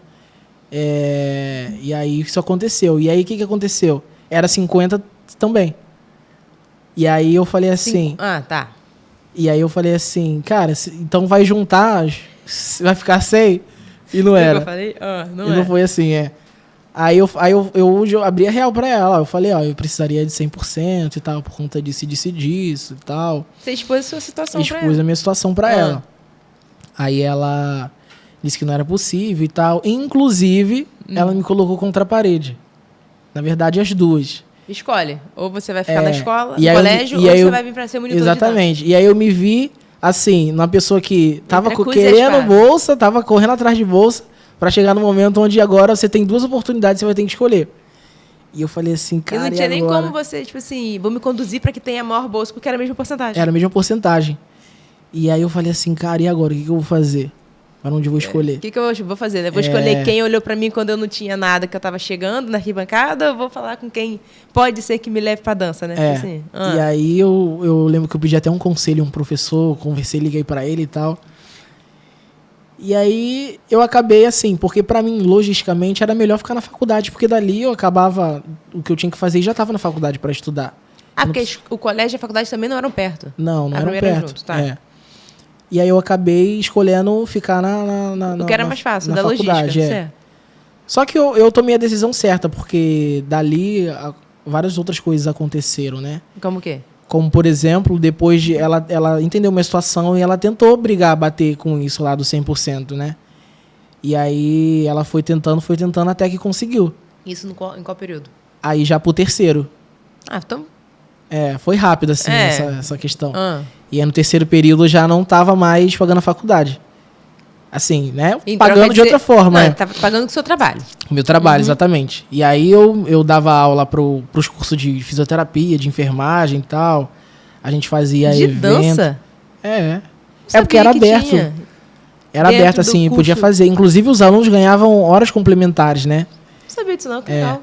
E aí isso aconteceu. E aí o que aconteceu? Era 50 também. E aí eu falei assim... tá. E aí eu falei assim, cara, então vai juntar, vai ficar 100? E não era. Eu falei? Não foi assim, Aí eu abri a real pra ela. Eu falei, eu precisaria de 100% e tal, por conta disso e tal. Você expôs a sua situação pra ela? Expôs a minha situação pra ela. Aí ela disse que não era possível e tal. Inclusive, ela me colocou contra a parede. Na verdade, as duas. Escolhe. Ou você vai ficar na escola, no colégio, ou você vai vir pra ser monitor exatamente. de dança. E aí eu me vi, assim, uma pessoa que tava querendo bolsa, tava correndo atrás de bolsa, pra chegar no momento onde agora você tem 2 oportunidades, você vai ter que escolher. E eu falei assim, cara, e não tinha nem como você, tipo assim, vou me conduzir pra que tenha a maior bolsa, porque era a mesma porcentagem. Era a mesma porcentagem. E aí eu falei assim, cara, e agora? O que eu vou fazer? Para onde eu vou escolher. O que eu vou fazer, né? Vou escolher quem olhou para mim quando eu não tinha nada, que eu estava chegando na arquibancada, ou vou falar com quem pode ser que me leve para dança, né? Assim, E aí eu lembro que eu pedi até um conselho a um professor, conversei, liguei para ele e tal. E aí eu acabei assim, porque para mim, logisticamente, era melhor ficar na faculdade, porque dali eu acabava o que eu tinha que fazer e já estava na faculdade para estudar. Porque o colégio e a faculdade também não eram perto? Não eram perto. Junto, tá. E aí eu acabei escolhendo ficar o que era mais fácil, da faculdade, logística, certo. Só que eu tomei a decisão certa, porque dali várias outras coisas aconteceram, né? Como o quê? Como, por exemplo, depois de ela entendeu uma situação e ela tentou bater com isso lá do 100%, né? E aí ela foi tentando até que conseguiu. Isso em qual período? Aí já pro terceiro. Então... foi rápido, assim, essa questão. E aí no terceiro período eu já não estava mais pagando a faculdade. Assim, né? Pagando de outra forma. Não, tava pagando com o seu trabalho. O meu trabalho, exatamente. E aí eu dava aula pros cursos de fisioterapia, de enfermagem e tal. A gente fazia de evento. Dança? Porque era aberto. Era aberto, assim, podia fazer. Inclusive os alunos ganhavam horas complementares, né? Não sabia disso não, que legal.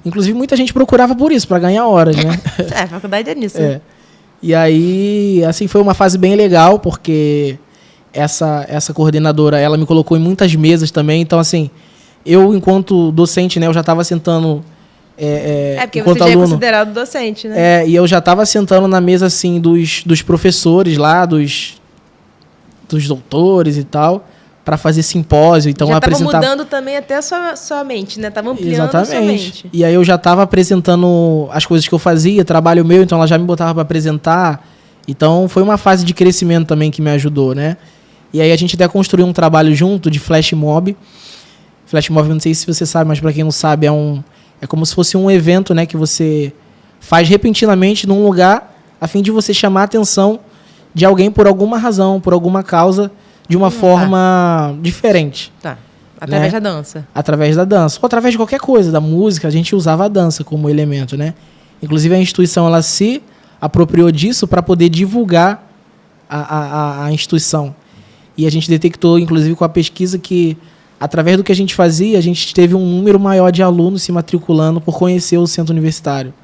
Inclusive muita gente procurava por isso, para ganhar horas, né? A faculdade é nisso. Né? E aí, assim, foi uma fase bem legal, porque essa coordenadora, ela me colocou em muitas mesas também. Então, assim, eu, enquanto docente, né, eu já estava sentando porque enquanto você já aluno, é considerado docente, né? E eu já estava sentando na mesa, assim, dos professores lá, dos doutores e tal, para fazer simpósio. Então, já estava mudando também até a sua mente, né? Estava ampliando a sua mente. E aí eu já estava apresentando as coisas que eu fazia, trabalho meu, então ela já me botava para apresentar. Então foi uma fase de crescimento também que me ajudou, né? E aí a gente até construiu um trabalho junto de flash mob. Flash mob, não sei se você sabe, mas para quem não sabe, é como se fosse um evento, né, que você faz repentinamente num lugar a fim de você chamar a atenção de alguém por alguma razão, por alguma causa, de uma forma diferente. Tá. Através da dança. Através da dança. Ou através de qualquer coisa, da música, a gente usava a dança como elemento, né? Inclusive a instituição, ela se apropriou disso para poder divulgar a instituição. E a gente detectou, inclusive com a pesquisa, que através do que a gente fazia, a gente teve um número maior de alunos se matriculando por conhecer o centro universitário.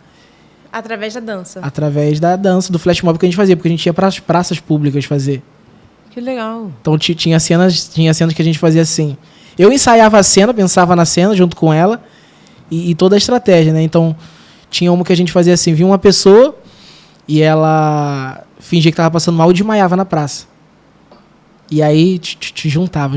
Através da dança? Através da dança, do flash mob que a gente fazia, porque a gente ia para as praças públicas fazer. Que legal. Então tinha cenas que a gente fazia assim. Eu ensaiava a cena, pensava na cena junto com ela e toda a estratégia, né? Então tinha uma que a gente fazia assim, vinha uma pessoa e ela fingia que estava passando mal e desmaiava na praça. E aí juntava.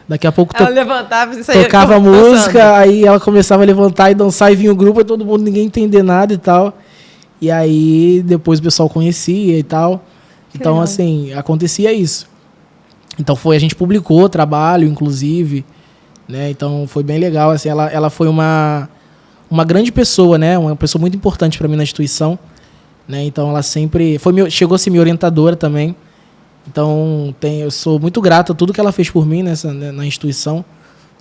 Daqui a pouco ela levantava e saía tocava a música, aí ela começava a levantar e dançar e vinha o grupo e todo mundo, ninguém entender nada e tal. E aí depois o pessoal conhecia e tal. Então, legal. Assim, acontecia isso. Então a gente publicou o trabalho, inclusive, né? Então foi bem legal. Assim, ela foi uma grande pessoa, né? Uma pessoa muito importante para mim na instituição, né? Então ela sempre chegou a ser minha orientadora também. Então eu sou muito grato a tudo que ela fez por mim na instituição,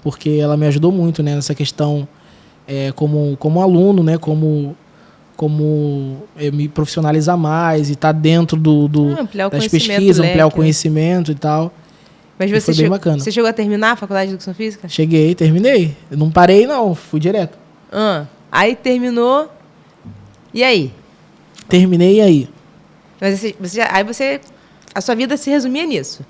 porque ela me ajudou muito, né? Nessa questão como aluno, né? Como me profissionalizar mais e estar dentro das pesquisas, ampliar o conhecimento e tal. Mas você foi bem bacana. Você chegou a terminar a faculdade de Educação Física? Cheguei, terminei. Eu não parei, não. Fui direto. Aí terminou. E aí? Terminei e aí? Mas a sua vida se resumia nisso.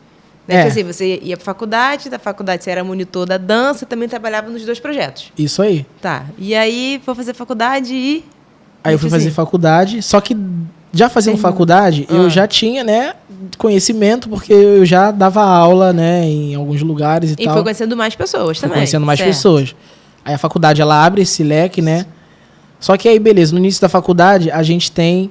Né? Porque, assim, você ia para faculdade, da faculdade você era monitor da dança e também trabalhava nos 2 projetos. Isso aí. Tá. E aí, foi fazer faculdade e... Aí eu fui fazer faculdade, só que já fazendo faculdade, eu já tinha, né, conhecimento, porque eu já dava aula, né, em alguns lugares e tal. E foi conhecendo mais pessoas também. Foi conhecendo mais pessoas. Aí a faculdade, ela abre esse leque, né. Só que aí, beleza, no início da faculdade, a gente tem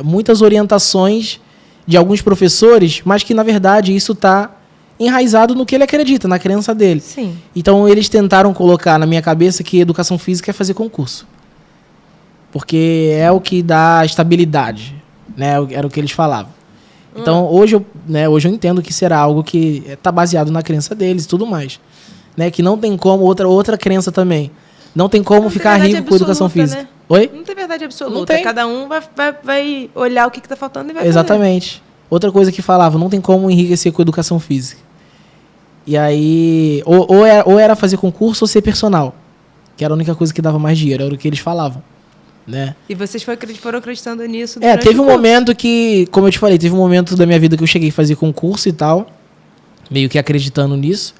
muitas orientações de alguns professores, mas que, na verdade, isso está enraizado no que ele acredita, na crença dele. Sim. Então, eles tentaram colocar na minha cabeça que educação física é fazer concurso. Porque é o que dá estabilidade, né? Era o que eles falavam. Então, hoje eu entendo que será algo que está baseado na crença deles e tudo mais. Né? Que não tem como, outra crença também. Não tem como ficar rico com educação física. Né? Oi? Não tem verdade absoluta. Não tem. Cada um vai olhar o que está faltando e vai Exatamente. fazer. Outra coisa que falava, não tem como enriquecer com educação física. E aí, ou era fazer concurso ou ser personal, que era a única coisa que dava mais dinheiro, era o que eles falavam, né? E vocês foram acreditando nisso? Teve um momento que, como eu te falei, teve um momento da minha vida que eu cheguei a fazer concurso e tal, meio que acreditando nisso,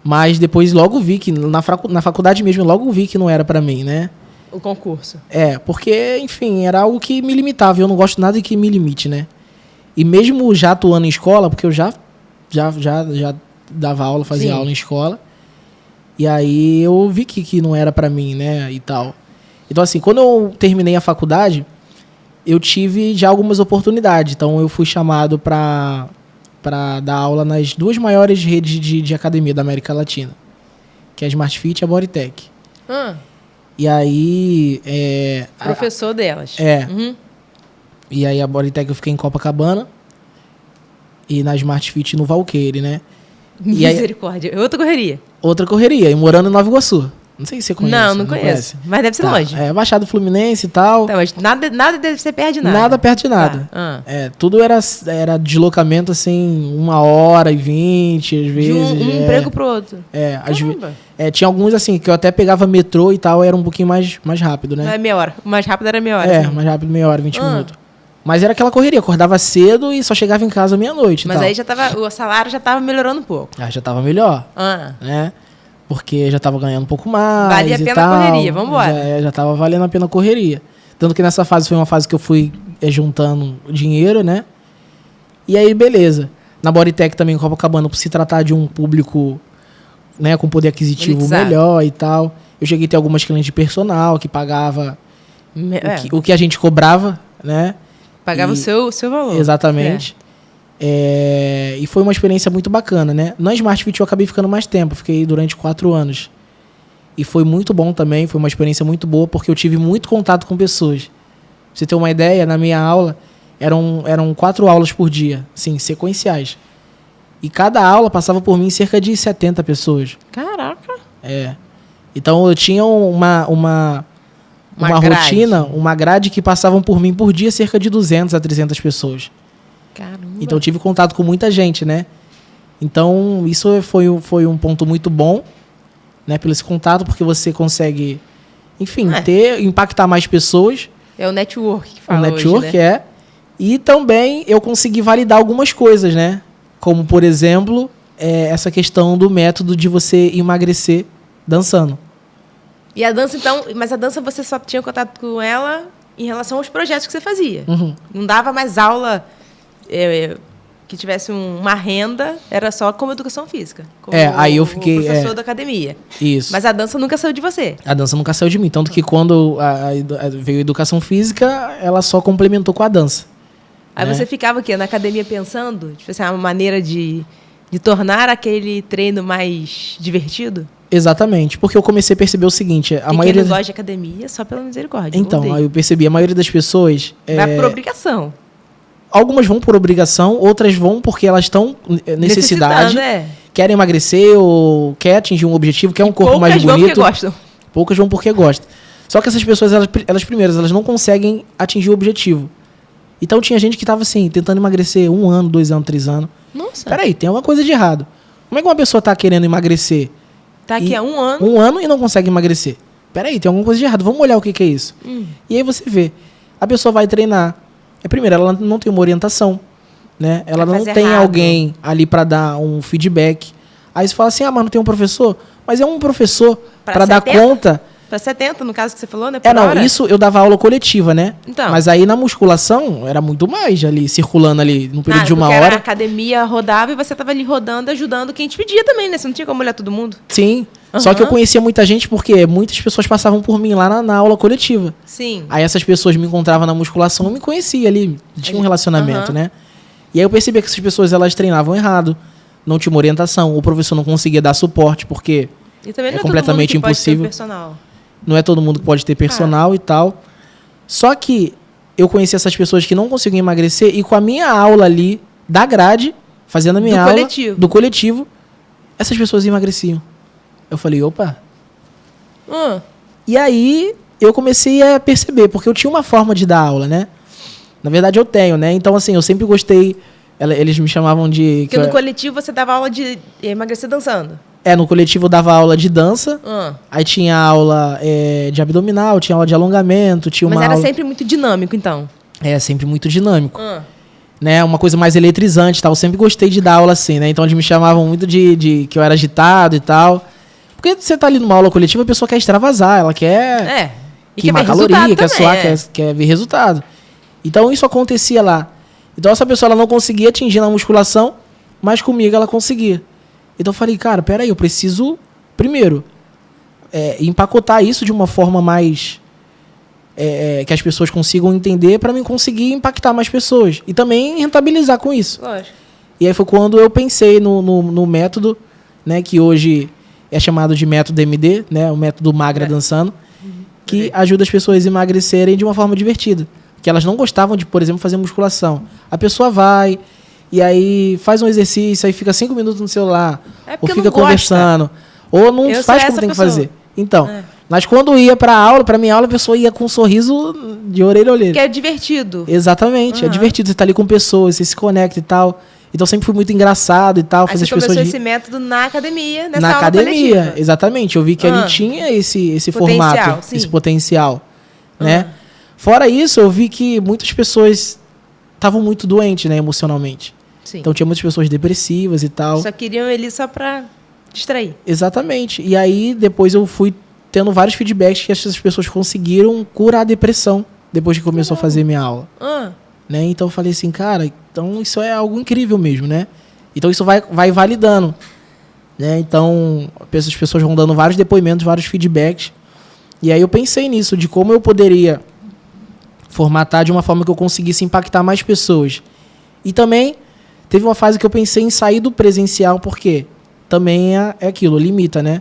mas depois logo vi que, na faculdade mesmo, logo vi que não era pra mim, né? O concurso. Porque, enfim, era algo que me limitava, eu não gosto de nada que me limite, né? E mesmo já atuando em escola, porque eu já dava aula, fazia aula em escola. E aí eu vi que não era pra mim, né? E tal. Então, assim, quando eu terminei a faculdade, eu tive já algumas oportunidades. Então, eu fui chamado pra dar aula nas 2 maiores redes de academia da América Latina, que é a Smart Fit e a Bodytech. E aí... Professor delas. Uhum. E aí a Bodytech eu fiquei em Copacabana e na Smart Fit no Valqueire, né? Misericórdia. Outra correria. E morando em Nova Iguaçu. Não sei se você conhece. Não conheço. Mas deve ser longe. Baixada Fluminense e tal. Tá, mas nada deve ser perto de nada. Nada perto de nada. Tá. Tudo era deslocamento, assim, 1h20, às vezes. De um emprego pro outro. Tinha alguns, assim, que eu até pegava metrô e tal, era um pouquinho mais rápido, né? Não é meia hora. O mais rápido era meia hora. Mais rápido, meia hora, 20 minutos. Mas era aquela correria, acordava cedo e só chegava em casa meia-noite. Mas aí o salário já tava melhorando um pouco. Já tava melhor. Né? Porque já tava ganhando um pouco mais. Valia a pena a correria, vambora. Já tava valendo a pena a correria. Tanto que nessa fase foi uma fase que eu fui juntando dinheiro, né? E aí, beleza. Na Bodytech também, em Copacabana, por se tratar de um público, né, com poder aquisitivo melhor e tal. Eu cheguei a ter algumas clientes de personal que pagava o que a gente cobrava, né? Pagava o seu valor. Exatamente. E foi uma experiência muito bacana, né? Na Smart Fit eu acabei ficando mais tempo, fiquei durante 4 anos. E foi muito bom também, foi uma experiência muito boa, porque eu tive muito contato com pessoas. Pra você ter uma ideia, na minha aula, eram 4 aulas por dia, assim, sequenciais. E cada aula passava por mim cerca de 70 pessoas. Caraca! Então eu tinha uma rotina, uma grade que passavam por mim por dia cerca de 200 a 300 pessoas. Caramba. Então eu tive contato com muita gente, né? Então isso foi um ponto muito bom, né? Pelo esse contato, porque você consegue, enfim, impactar mais pessoas. É o network que fala O network hoje, né? E também eu consegui validar algumas coisas, né? Como, por exemplo, essa questão do método de você emagrecer dançando. E a dança, então... Mas a dança você só tinha contato com ela em relação aos projetos que você fazia. Uhum. Não dava mais aula que tivesse uma renda, era só como educação física. Como aí eu fiquei... o professor da academia. Isso. Mas a dança nunca saiu de você. A dança nunca saiu de mim. Tanto que quando veio a educação física, ela só complementou com a dança. Aí você ficava aqui na academia pensando, tipo assim, uma maneira de tornar aquele treino mais divertido? Exatamente, porque eu comecei a perceber o seguinte, Quem não gosta de academia, só pela misericórdia. Então, aí eu percebi, a maioria das pessoas... Vai por obrigação. Algumas vão por obrigação, outras vão porque elas estão necessidade, querem emagrecer ou quer atingir um objetivo, quer um corpo mais bonito. Poucas vão porque gostam. Poucas vão porque gostam. Só que essas pessoas, elas não conseguem atingir o objetivo. Então tinha gente que estava assim, tentando emagrecer 1 ano, 2 anos, 3 anos. Nossa. Peraí, tem alguma coisa de errado. Como é que uma pessoa está querendo emagrecer? Tá aqui há 1 ano. 1 ano e não consegue emagrecer. Peraí, tem alguma coisa de errado. Vamos olhar o que é isso. E aí você vê. A pessoa vai treinar. Primeiro, ela não tem uma orientação. Né? Ela não tem alguém ali para dar um feedback. Aí você fala assim, mas não tem um professor? Mas é um professor para dar conta... Para 70, no caso que você falou, né? Isso eu dava aula coletiva, né? Então. Mas aí na musculação era muito mais ali, circulando ali, num período de 1 hora. A academia rodava e você tava ali rodando, ajudando quem te pedia também, né? Você não tinha como olhar todo mundo. Sim. Só que eu conhecia muita gente porque muitas pessoas passavam por mim lá na aula coletiva. Sim. Aí essas pessoas me encontravam na musculação e me conheciam ali, tinha um relacionamento, né? E aí eu percebia que essas pessoas, elas treinavam errado, não tinha uma orientação, o professor não conseguia dar suporte porque é completamente impossível. Pode ter personal. Não é todo mundo que pode ter personal e tal. Só que eu conheci essas pessoas que não conseguiam emagrecer e com a minha aula ali, da grade, fazendo a minha aula do coletivo, essas pessoas emagreciam. Eu falei, opa. E aí eu comecei a perceber, porque eu tinha uma forma de dar aula, né? Na verdade, eu tenho, né? Então, assim, eu sempre gostei... Eles me chamavam de... Porque no coletivo você dava aula de emagrecer dançando. No coletivo eu dava aula de dança. Aí tinha aula de abdominal, tinha aula de alongamento, tinha uma Mas era aula... sempre muito dinâmico, então. Sempre muito dinâmico. Né? Uma coisa mais eletrizante e tal. Eu sempre gostei de dar aula assim, né? Então eles me chamavam muito de que eu era agitado e tal. Porque você tá ali numa aula coletiva, a pessoa quer extravasar, ela quer queimar caloria, quer suar, quer ver resultado. Então isso acontecia lá. Então essa pessoa ela não conseguia atingir na musculação, mas comigo ela conseguia. Então eu falei, cara, peraí, eu preciso, primeiro, empacotar isso de uma forma mais... que as pessoas consigam entender para mim conseguir impactar mais pessoas. E também rentabilizar com isso. Lógico. E aí foi quando eu pensei no método, né, que hoje é chamado de método MD, né, o método Magra Dançando, que ajuda as pessoas a emagrecerem de uma forma divertida. Que elas não gostavam de, por exemplo, fazer musculação. A pessoa vai, e aí faz um exercício, aí fica 5 minutos no celular, ou fica conversando, ou não faz como tem que fazer. Então, mas quando ia pra minha aula, a pessoa ia com um sorriso de orelha a orelha. Que é divertido. Exatamente, é divertido. Você tá ali com pessoas, você se conecta e tal. Então sempre foi muito engraçado e tal. Aí você começou esse método na academia, nessa aula academia, coletiva. Exatamente. Eu vi que ali tinha esse formato, esse potencial, né? Fora isso, eu vi que muitas pessoas estavam muito doentes, né, emocionalmente. Sim. Então tinha muitas pessoas depressivas e tal. Só queriam ele só pra distrair. Exatamente. E aí depois eu fui tendo vários feedbacks que essas pessoas conseguiram curar a depressão depois que começou a fazer minha aula. Né? Então eu falei assim, cara, então isso é algo incrível mesmo, né? Então isso vai validando. Né? Então essas pessoas vão dando vários depoimentos, vários feedbacks. E aí eu pensei nisso, de como eu poderia formatar de uma forma que eu conseguisse impactar mais pessoas. E também teve uma fase que eu pensei em sair do presencial, porque também é aquilo, limita, né?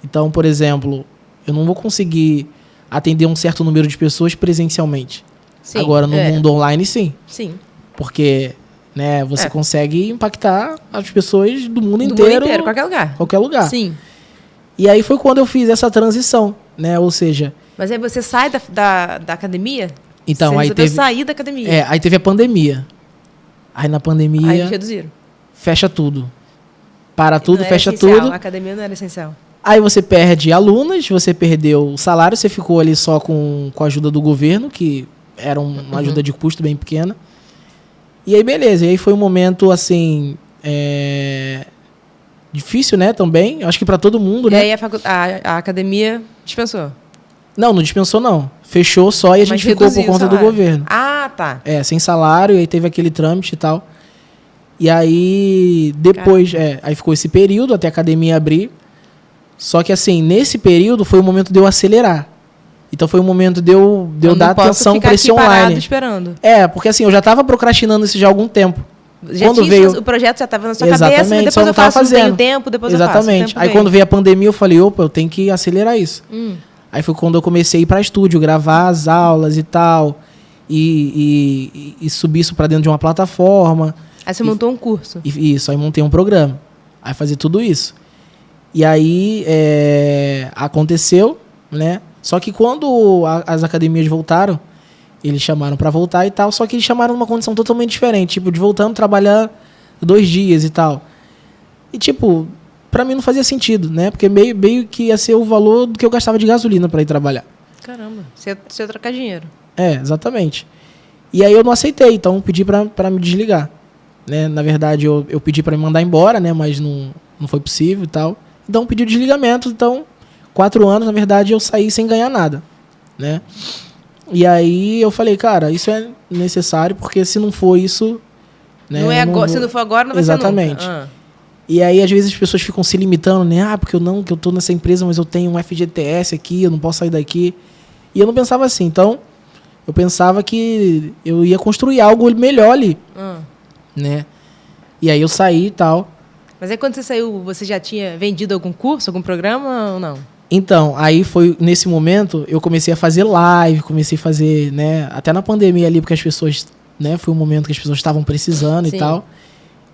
Então, por exemplo, eu não vou conseguir atender um certo número de pessoas presencialmente. Sim, agora, no mundo online, sim. Sim. Porque, né, você consegue impactar as pessoas do mundo inteiro. Do mundo inteiro, qualquer lugar. Sim. E aí foi quando eu fiz essa transição, né? Ou seja... Mas aí você sai da academia? Então, você aí teve... sair da academia. Aí teve a pandemia. Aí na pandemia... Aí reduziram. Fecha tudo. Para tudo, fecha tudo. A academia não era essencial. Aí você perde alunas, você perdeu o salário, você ficou ali só com a ajuda do governo, que era uma ajuda de custo bem pequena. E aí, beleza. E aí foi um momento, assim... difícil, né, também. Acho que para todo mundo, né? E aí a academia dispensou? Não dispensou, não. Fechou só e a gente ficou por conta do governo. Ah, tá. Sem salário, e aí teve aquele trâmite e tal. E aí, depois... aí ficou esse período até a academia abrir. Só que, assim, nesse período foi o momento de eu acelerar. Então foi o momento de eu dar atenção para esse online. Esperando. Porque assim, eu já estava procrastinando isso já há algum tempo. O projeto já estava na sua cabeça, mas depois eu faço, não tenho tempo, depois eu faço. Exatamente. Aí quando veio a pandemia, eu falei, opa, eu tenho que acelerar isso. Aí foi quando eu comecei a ir para estúdio, gravar as aulas e tal, e subir isso para dentro de uma plataforma. Aí você montou um curso. Isso, aí montei um programa. Aí fazer tudo isso. E aí aconteceu, né? Só que quando as academias voltaram, eles chamaram para voltar e tal, só que eles chamaram numa condição totalmente diferente, tipo, de voltando a trabalhar 2 dias e tal. E tipo, pra mim não fazia sentido, né? Porque meio que ia ser o valor do que eu gastava de gasolina para ir trabalhar. Caramba, você ia trocar dinheiro. Exatamente. E aí eu não aceitei, então pedi para me desligar. Né? Na verdade, eu pedi para me mandar embora, né? Mas não foi possível e tal. Então pedi o desligamento, então 4 anos, na verdade, eu saí sem ganhar nada, né? E aí eu falei, cara, isso é necessário, porque se não for isso... Né, não é agora, se não for agora, não vai ser nunca. Exatamente. E aí, às vezes, as pessoas ficam se limitando, né? Porque que eu tô nessa empresa, mas eu tenho um FGTS aqui, eu não posso sair daqui. E eu não pensava assim. Então, eu pensava que eu ia construir algo melhor ali, né? E aí eu saí e tal. Mas aí quando você saiu, você já tinha vendido algum curso, algum programa ou não? Então, aí foi nesse momento, eu comecei a fazer live, comecei a fazer, né, até na pandemia ali, porque as pessoas, né, foi um momento que as pessoas estavam precisando. Sim. E tal.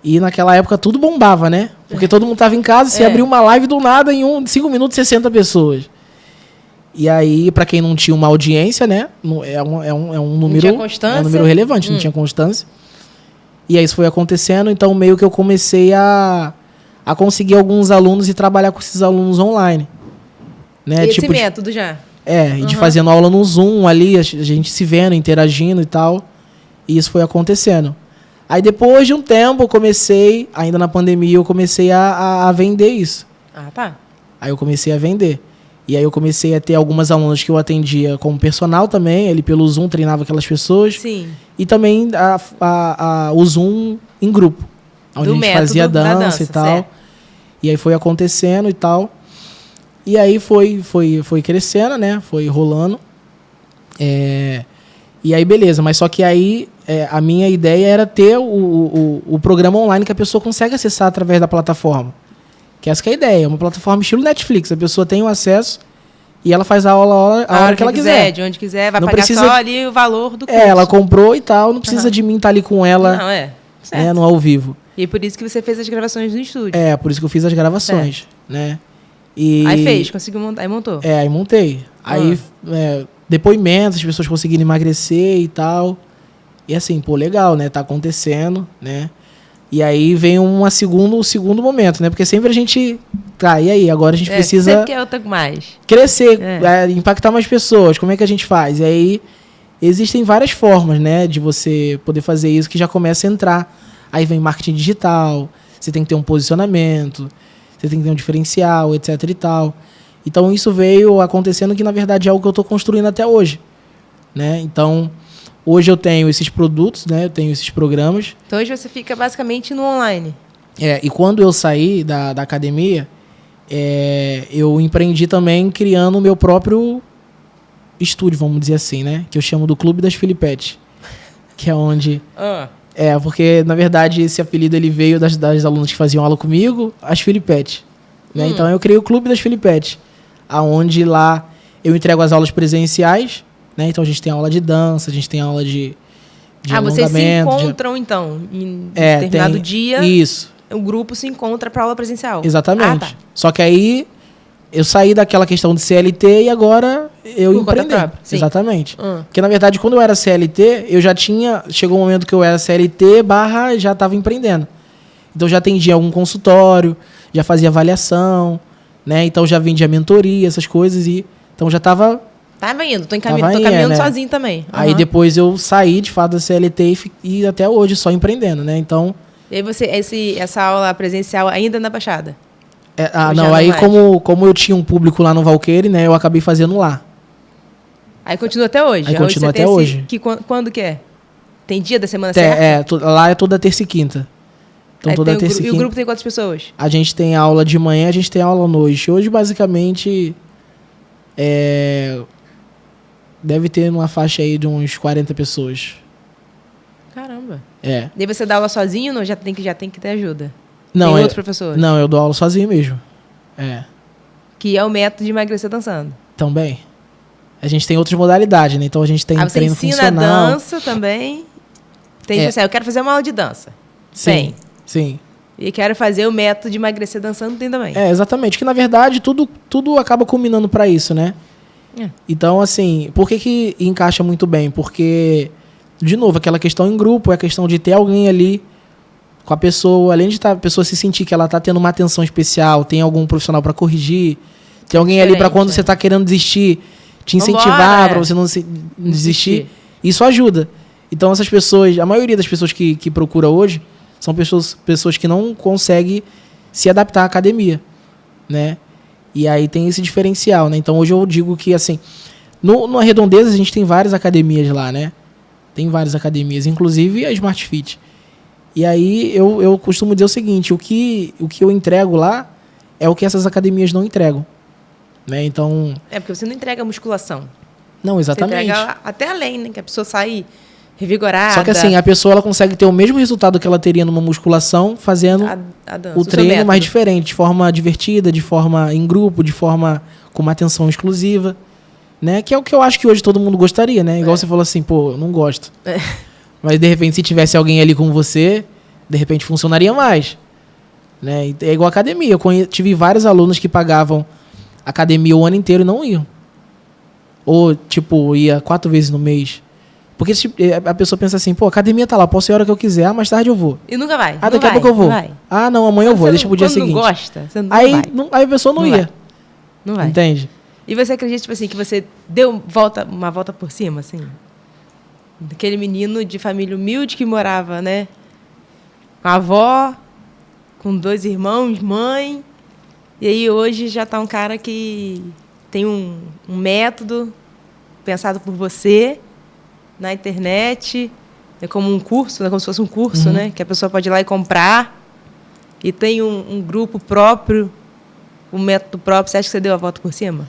E naquela época tudo bombava, né? Porque todo mundo estava em casa, você abriu uma live do nada, em 5 minutos, 60 pessoas. E aí, para quem não tinha uma audiência, né? É um número, tinha constância? É um número relevante, não tinha constância. E aí isso foi acontecendo, então meio que eu comecei a conseguir alguns alunos e trabalhar com esses alunos online. Né? Esse método já? De fazendo aula no Zoom ali, a gente se vendo, interagindo e tal. E isso foi acontecendo. Aí depois de um tempo eu comecei, ainda na pandemia, eu comecei a vender isso. Ah, tá. Aí eu comecei a vender. E aí eu comecei a ter algumas alunas que eu atendia como personal também, ele pelo Zoom treinava aquelas pessoas. Sim. E também o Zoom em grupo, onde a gente fazia dança e tal. Certo. E aí foi acontecendo e tal. E aí foi crescendo, né? Foi rolando. E aí beleza, mas só que aí a minha ideia era ter o programa online que a pessoa consegue acessar através da plataforma. Que essa que é a ideia, é uma plataforma estilo Netflix. A pessoa tem o acesso e ela faz a hora que ela quiser. De onde quiser, vai não pagar precisa... só ali o valor do curso. Ela comprou e tal, não precisa de mim estar ali com ela certo. No ao vivo. E por isso que você fez as gravações no estúdio. Por isso que eu fiz as gravações, né? Aí conseguiu montar, aí montou. Aí montei. Aí depoimentos, as pessoas conseguiram emagrecer e tal. E assim, legal, né? Tá acontecendo, né? E aí vem um segundo momento, né? Porque sempre a gente... Tá, e aí? Agora a gente precisa... Sempre quer outra mais. Crescer, impactar mais pessoas. Como é que a gente faz? E aí existem várias formas, né? De você poder fazer isso que já começa a entrar. Aí vem marketing digital, você tem que ter um posicionamento, você tem que ter um diferencial, etc e tal. Então isso veio acontecendo que na verdade é algo que eu estou construindo até hoje, né? Então... Hoje eu tenho esses produtos, né? Eu tenho esses programas. Então hoje você fica basicamente no online. E quando eu saí da academia, eu empreendi também criando o meu próprio estúdio, vamos dizer assim, né? Que eu chamo do Clube das Filipetes. Que é onde... porque na verdade esse apelido ele veio das alunas que faziam aula comigo, as Filipetes. Né? Então eu criei o Clube das Filipetes. Onde lá eu entrego as aulas presenciais. Né? Então a gente tem aula de dança, a gente tem aula de alongamento. Vocês se encontram então em determinado dia? Isso. O grupo se encontra para aula presencial. Exatamente. Tá. Só que aí eu saí daquela questão de CLT e agora eu empreendo. Exatamente. Porque na verdade quando eu era CLT, eu já tinha... Chegou um momento que eu era CLT / já estava empreendendo. Então já atendia algum consultório, já fazia avaliação, né? Então já vendia mentoria, essas coisas. Então já estava... Tava indo, tô caminhando né? Sozinho também. Aí depois eu saí de fato da CLT e até hoje só empreendendo, né? Então... E aí você, essa aula presencial ainda na Baixada? Não, aí como eu tinha um público lá no Valqueire, né? Eu acabei fazendo lá. Aí continua até hoje? Aí continua até hoje. Quando que é? Tem dia da semana certa? Lá é toda terça e quinta. Então toda terça e quinta. E o grupo tem quantas pessoas? A gente tem aula de manhã, a gente tem aula à noite. Hoje, basicamente... Deve ter uma faixa aí de uns 40 pessoas. Caramba. Daí você dá aula sozinho ou já tem que ter ajuda? Não, tem outros professores? Não, eu dou aula sozinho mesmo. Que é o método de emagrecer dançando. Também. A gente tem outras modalidades, né? Então a gente tem treino funcional. Você ensina dança também? Tem eu quero fazer uma aula de dança. Sim. E quero fazer o método de emagrecer dançando, tem também. Exatamente. Que na verdade tudo acaba culminando para isso, né? Então, assim, por que encaixa muito bem? Porque, de novo, aquela questão em grupo, é a questão de ter alguém ali com a pessoa, além de a pessoa se sentir que ela está tendo uma atenção especial, tem algum profissional para corrigir, tem alguém ali para quando você está querendo desistir, te incentivar para você não desistir. Isso ajuda. Então, essas pessoas, a maioria das pessoas que procura hoje, são pessoas que não conseguem se adaptar à academia, né? E aí tem esse diferencial, né? Então hoje eu digo que, assim, no Redondeza a gente tem várias academias lá, né? Tem várias academias, inclusive a Smart Fit. E aí eu costumo dizer o seguinte, o que eu entrego lá é o que essas academias não entregam, né? Então... porque você não entrega musculação. Não, exatamente. Você entrega até além, né? Que a pessoa sai revigorada. Só que assim, a pessoa ela consegue ter o mesmo resultado que ela teria numa musculação fazendo a dança, o treino mais diferente, de forma divertida, de forma em grupo, de forma com uma atenção exclusiva, né? Que é o que eu acho que hoje todo mundo gostaria, né? Igual você falou assim, eu não gosto. Mas de repente se tivesse alguém ali com você, de repente funcionaria mais, né? É igual a academia. Eu tive vários alunos que pagavam academia o ano inteiro e não iam. Ou, tipo, ia 4 vezes no mês. Porque tipo, a pessoa pensa assim, pô, a academia tá lá, posso ir a hora que eu quiser. Mais tarde eu vou. E nunca vai. Daqui a pouco eu vou. Não, amanhã eu vou, deixa pro dia seguinte. Quando não gosta, você não aí, vai. Aí a pessoa não ia. Não vai. Entende? E você acredita, tipo assim, que você deu uma volta por cima, assim? Daquele menino de família humilde que morava, né? Com a avó, com 2 irmãos, mãe. E aí hoje já tá um cara que tem um método pensado por você na internet. É como um curso, né? Como se fosse um curso, né? Que a pessoa pode ir lá e comprar. E tem um grupo próprio, um método próprio. Você acha que você deu a volta por cima?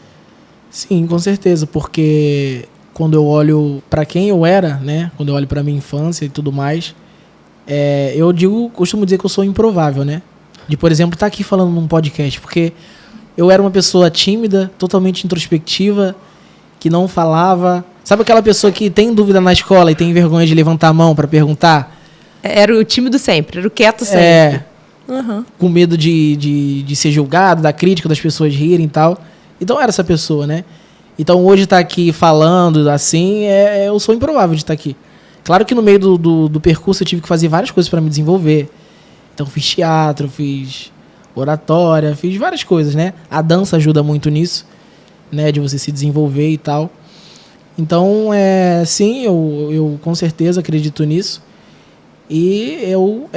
Sim, com certeza, porque quando eu olho para quem eu era, né, quando eu olho para minha infância e tudo mais, costumo dizer que eu sou improvável, né? De, por exemplo, estar aqui falando num podcast, porque eu era uma pessoa tímida, totalmente introspectiva, que não falava. Sabe aquela pessoa que tem dúvida na escola e tem vergonha de levantar a mão para perguntar? Era o tímido sempre, era o quieto sempre. Com medo de ser julgado, da crítica, das pessoas rirem e tal. Então era essa pessoa, né? Então hoje estar aqui falando assim, eu sou improvável de estar aqui. Claro que no meio do percurso eu tive que fazer várias coisas para me desenvolver. Então fiz teatro, fiz oratória, fiz várias coisas, né? A dança ajuda muito nisso, né? De você se desenvolver e tal. Então, sim, eu com certeza acredito nisso. E eu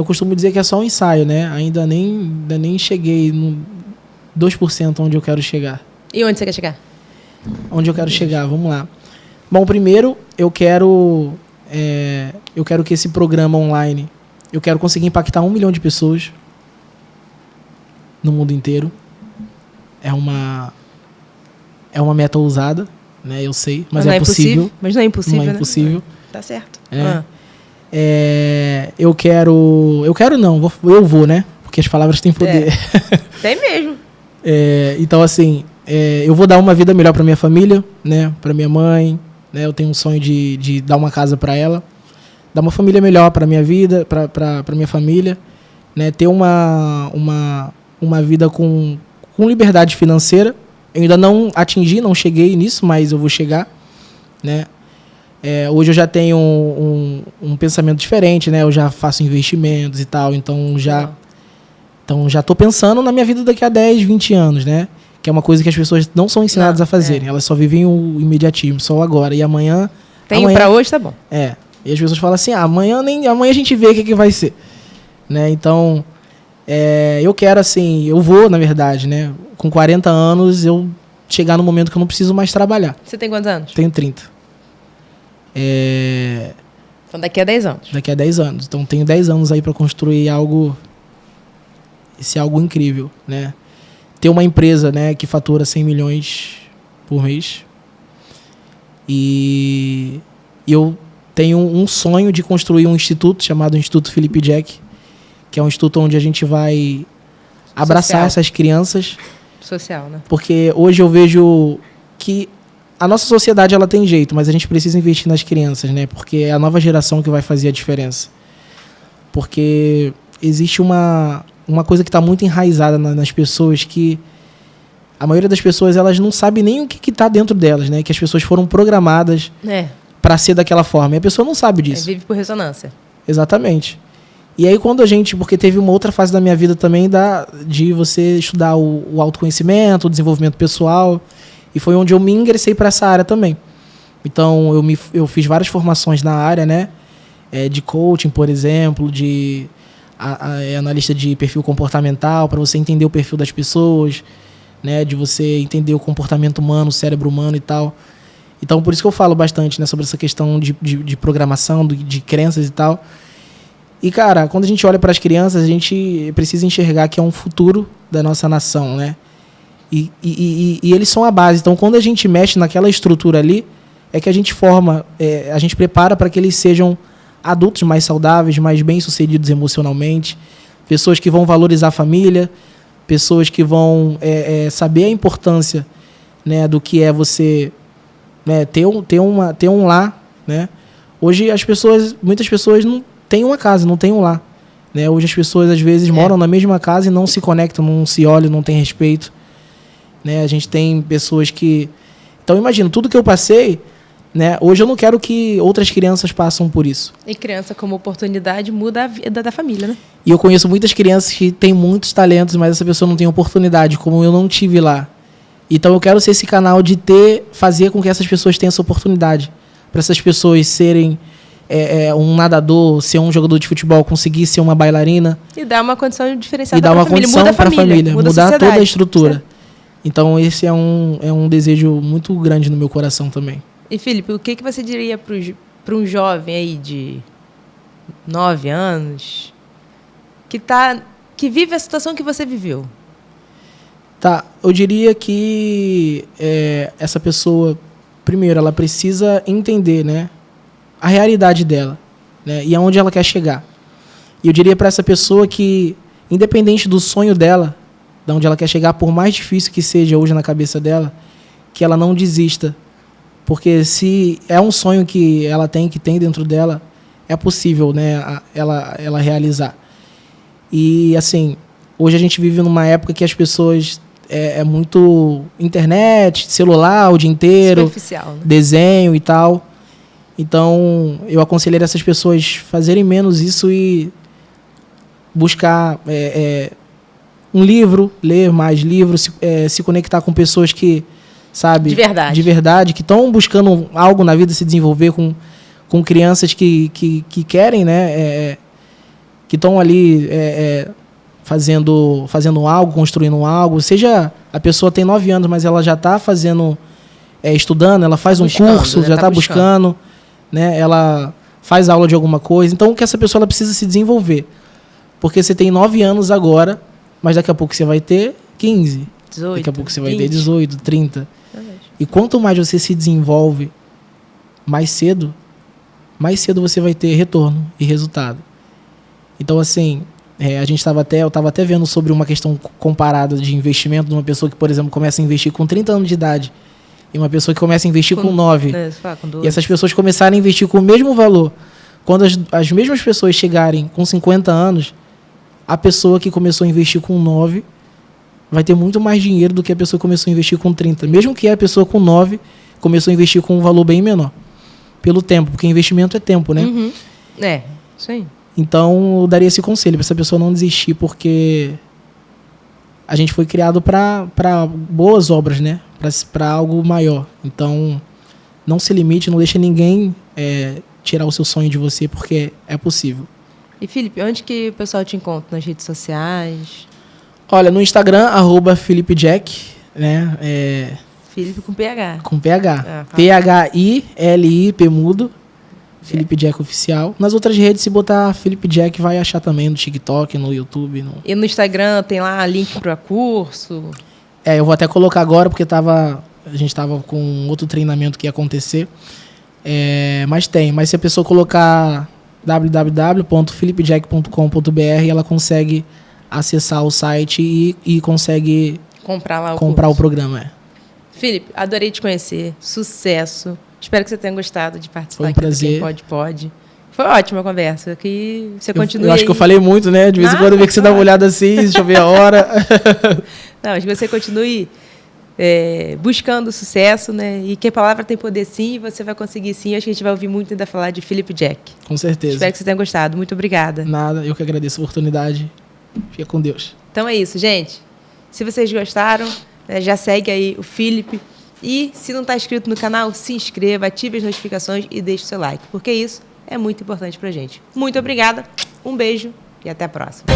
costumo dizer que é só um ensaio, né? Ainda nem cheguei no 2% onde eu quero chegar. E onde você quer chegar? Onde eu quero chegar, vamos lá. Bom, primeiro, eu quero que esse programa online, eu quero conseguir impactar 1 milhão de pessoas no mundo inteiro. É uma meta ousada, né? Eu sei, mas é possível. Mas não é impossível, não é né? impossível. Tá certo. Eu vou, né? Porque as palavras têm poder. Tem mesmo. Então, assim, eu vou dar uma vida melhor para minha família, né? Para minha mãe, né? Eu tenho um sonho de dar uma casa para ela, dar uma família melhor para minha vida, para minha família, né? Ter uma vida com liberdade financeira. Eu ainda não não cheguei nisso, mas eu vou chegar, né? Hoje eu já tenho um pensamento diferente, né? Eu já faço investimentos e tal, então já estou pensando na minha vida daqui a 10, 20 anos, né? Que é uma coisa que as pessoas não são ensinadas a fazerem. Elas só vivem o imediatismo, só o agora. E amanhã... Para hoje, tá bom. E as pessoas falam assim, amanhã a gente vê o que vai ser. Né? Então, eu quero, assim... Eu vou, na verdade, né? Com 40 anos, eu chegar no momento que eu não preciso mais trabalhar. Você tem quantos anos? Tenho 30. Então, daqui a 10 anos. Daqui a 10 anos. Então, tenho 10 anos aí para construir algo incrível, né? Ter uma empresa, né, que fatura 100 milhões por mês. E eu tenho um sonho de construir um instituto chamado Instituto Felipe Jack, que é um instituto onde a gente vai abraçar essas crianças. Social, né? Porque hoje eu vejo que a nossa sociedade ela tem jeito, mas a gente precisa investir nas crianças, né? Porque é a nova geração que vai fazer a diferença. Porque existe uma coisa que está muito enraizada nas pessoas, que a maioria das pessoas elas não sabe nem o que está dentro delas, né? Que as pessoas foram programadas para ser daquela forma. E a pessoa não sabe disso. Vive por ressonância. Exatamente. E aí porque teve uma outra fase da minha vida também de você estudar o autoconhecimento, o desenvolvimento pessoal, e foi onde eu me ingressei para essa área também. Então eu fiz várias formações na área, né? De coaching, por exemplo, de analista de perfil comportamental, para você entender o perfil das pessoas, né? De você entender o comportamento humano, o cérebro humano e tal. Então por isso que eu falo bastante, né, sobre essa questão de programação, de crenças e tal. E, cara, quando a gente olha para as crianças, a gente precisa enxergar que é um futuro da nossa nação, né? E eles são a base. Então, quando a gente mexe naquela estrutura ali, é que a gente forma, a gente prepara para que eles sejam adultos mais saudáveis, mais bem-sucedidos emocionalmente, pessoas que vão valorizar a família, pessoas que vão saber a importância, né, do que é você, né, ter um lar, né? Hoje muitas pessoas não têm uma casa, não têm um lar, né? Hoje as pessoas às vezes moram na mesma casa e não se conectam, não se olham, não têm respeito, né? A gente tem pessoas que Então, imagina, tudo que eu passei, né? Hoje eu não quero que outras crianças passem por isso. E criança como oportunidade muda a vida da família, né? E eu conheço muitas crianças que têm muitos talentos, mas essa pessoa não tem oportunidade, como eu não tive lá. Então eu quero ser esse canal de fazer com que essas pessoas tenham essa oportunidade. Para essas pessoas serem um nadador, ser um jogador de futebol, conseguir ser uma bailarina. E dar uma condição diferenciada e dar uma família. condição para a família, muda mudar a toda a sociedade. estrutura. Certo. Então esse é um desejo muito grande no meu coração também. E, Felipe, o que você diria para um jovem aí de 9 anos que vive a situação que você viveu? Tá, eu diria que essa pessoa, primeiro, ela precisa entender, né, a realidade dela, né, e aonde ela quer chegar. E eu diria para essa pessoa que, independente do sonho dela, de onde ela quer chegar, por mais difícil que seja hoje na cabeça dela, que ela não desista. Porque se é um sonho que ela tem dentro dela, é possível, né, ela realizar. E, assim, hoje a gente vive numa época que as pessoas... É muito internet, celular o dia inteiro, superficial, né? Desenho e tal. Então, eu aconselharia essas pessoas fazerem menos isso e buscar um livro, ler mais livros, se conectar com pessoas que, sabe... De verdade, que estão buscando algo na vida, se desenvolver com crianças que querem, né? Que estão ali... fazendo algo, construindo algo. Seja a pessoa tem 9 anos, mas ela já está fazendo, estudando, ela faz um curso, já está buscando, né? Ela faz aula de alguma coisa. Então, o que essa pessoa ela precisa se desenvolver. Porque você tem 9 anos agora, mas daqui a pouco você vai ter 15. 18, daqui a pouco você 20. vai ter 18, 30. E quanto mais você se desenvolve mais cedo você vai ter retorno e resultado. Então, assim... eu estava até vendo sobre uma questão comparada de investimento de uma pessoa que, por exemplo, começa a investir com 30 anos de idade e uma pessoa que começa a investir com 9. E essas pessoas começarem a investir com o mesmo valor. Quando as mesmas pessoas chegarem com 50 anos, a pessoa que começou a investir com 9 vai ter muito mais dinheiro do que a pessoa que começou a investir com 30. Mesmo que a pessoa com 9 começou a investir com um valor bem menor. Pelo tempo, porque investimento é tempo, né? Uhum. Isso aí. Então, eu daria esse conselho para essa pessoa não desistir, porque a gente foi criado para boas obras, né? Para algo maior. Então, não se limite, não deixe ninguém tirar o seu sonho de você, porque é possível. E, Felipe, onde que o pessoal te encontra? Nas redes sociais? Olha, no Instagram, @FelipeJack, né? Felipe com PH. Com PH. PHILIP mudo. Felipe Jack Oficial. Nas outras redes, se botar Felipe Jack, vai achar também no TikTok, no YouTube. E no Instagram tem lá link para curso? Eu vou até colocar agora, porque a gente estava com outro treinamento que ia acontecer. Mas tem. Mas se a pessoa colocar www.felipejack.com.br, ela consegue acessar o site e consegue comprar lá o programa. Felipe, adorei te conhecer. Sucesso. Espero que você tenha gostado de participar. Foi um prazer. Aqui do Pode. Foi ótima a conversa. Que você continue. Eu acho que eu falei muito, né? De vez em quando eu vejo que você dá uma olhada assim, deixa eu ver a hora. Não, mas que você continue buscando sucesso, né? E que a palavra tem poder sim, e você vai conseguir sim. Acho que a gente vai ouvir muito ainda falar de Felipe Jack. Com certeza. Espero que você tenha gostado. Muito obrigada. Nada, eu que agradeço a oportunidade. Fica com Deus. Então é isso, gente. Se vocês gostaram, já segue aí o Felipe. E se não está inscrito no canal, se inscreva, ative as notificações e deixe o seu like, porque isso é muito importante pra gente. Muito obrigada, um beijo e até a próxima.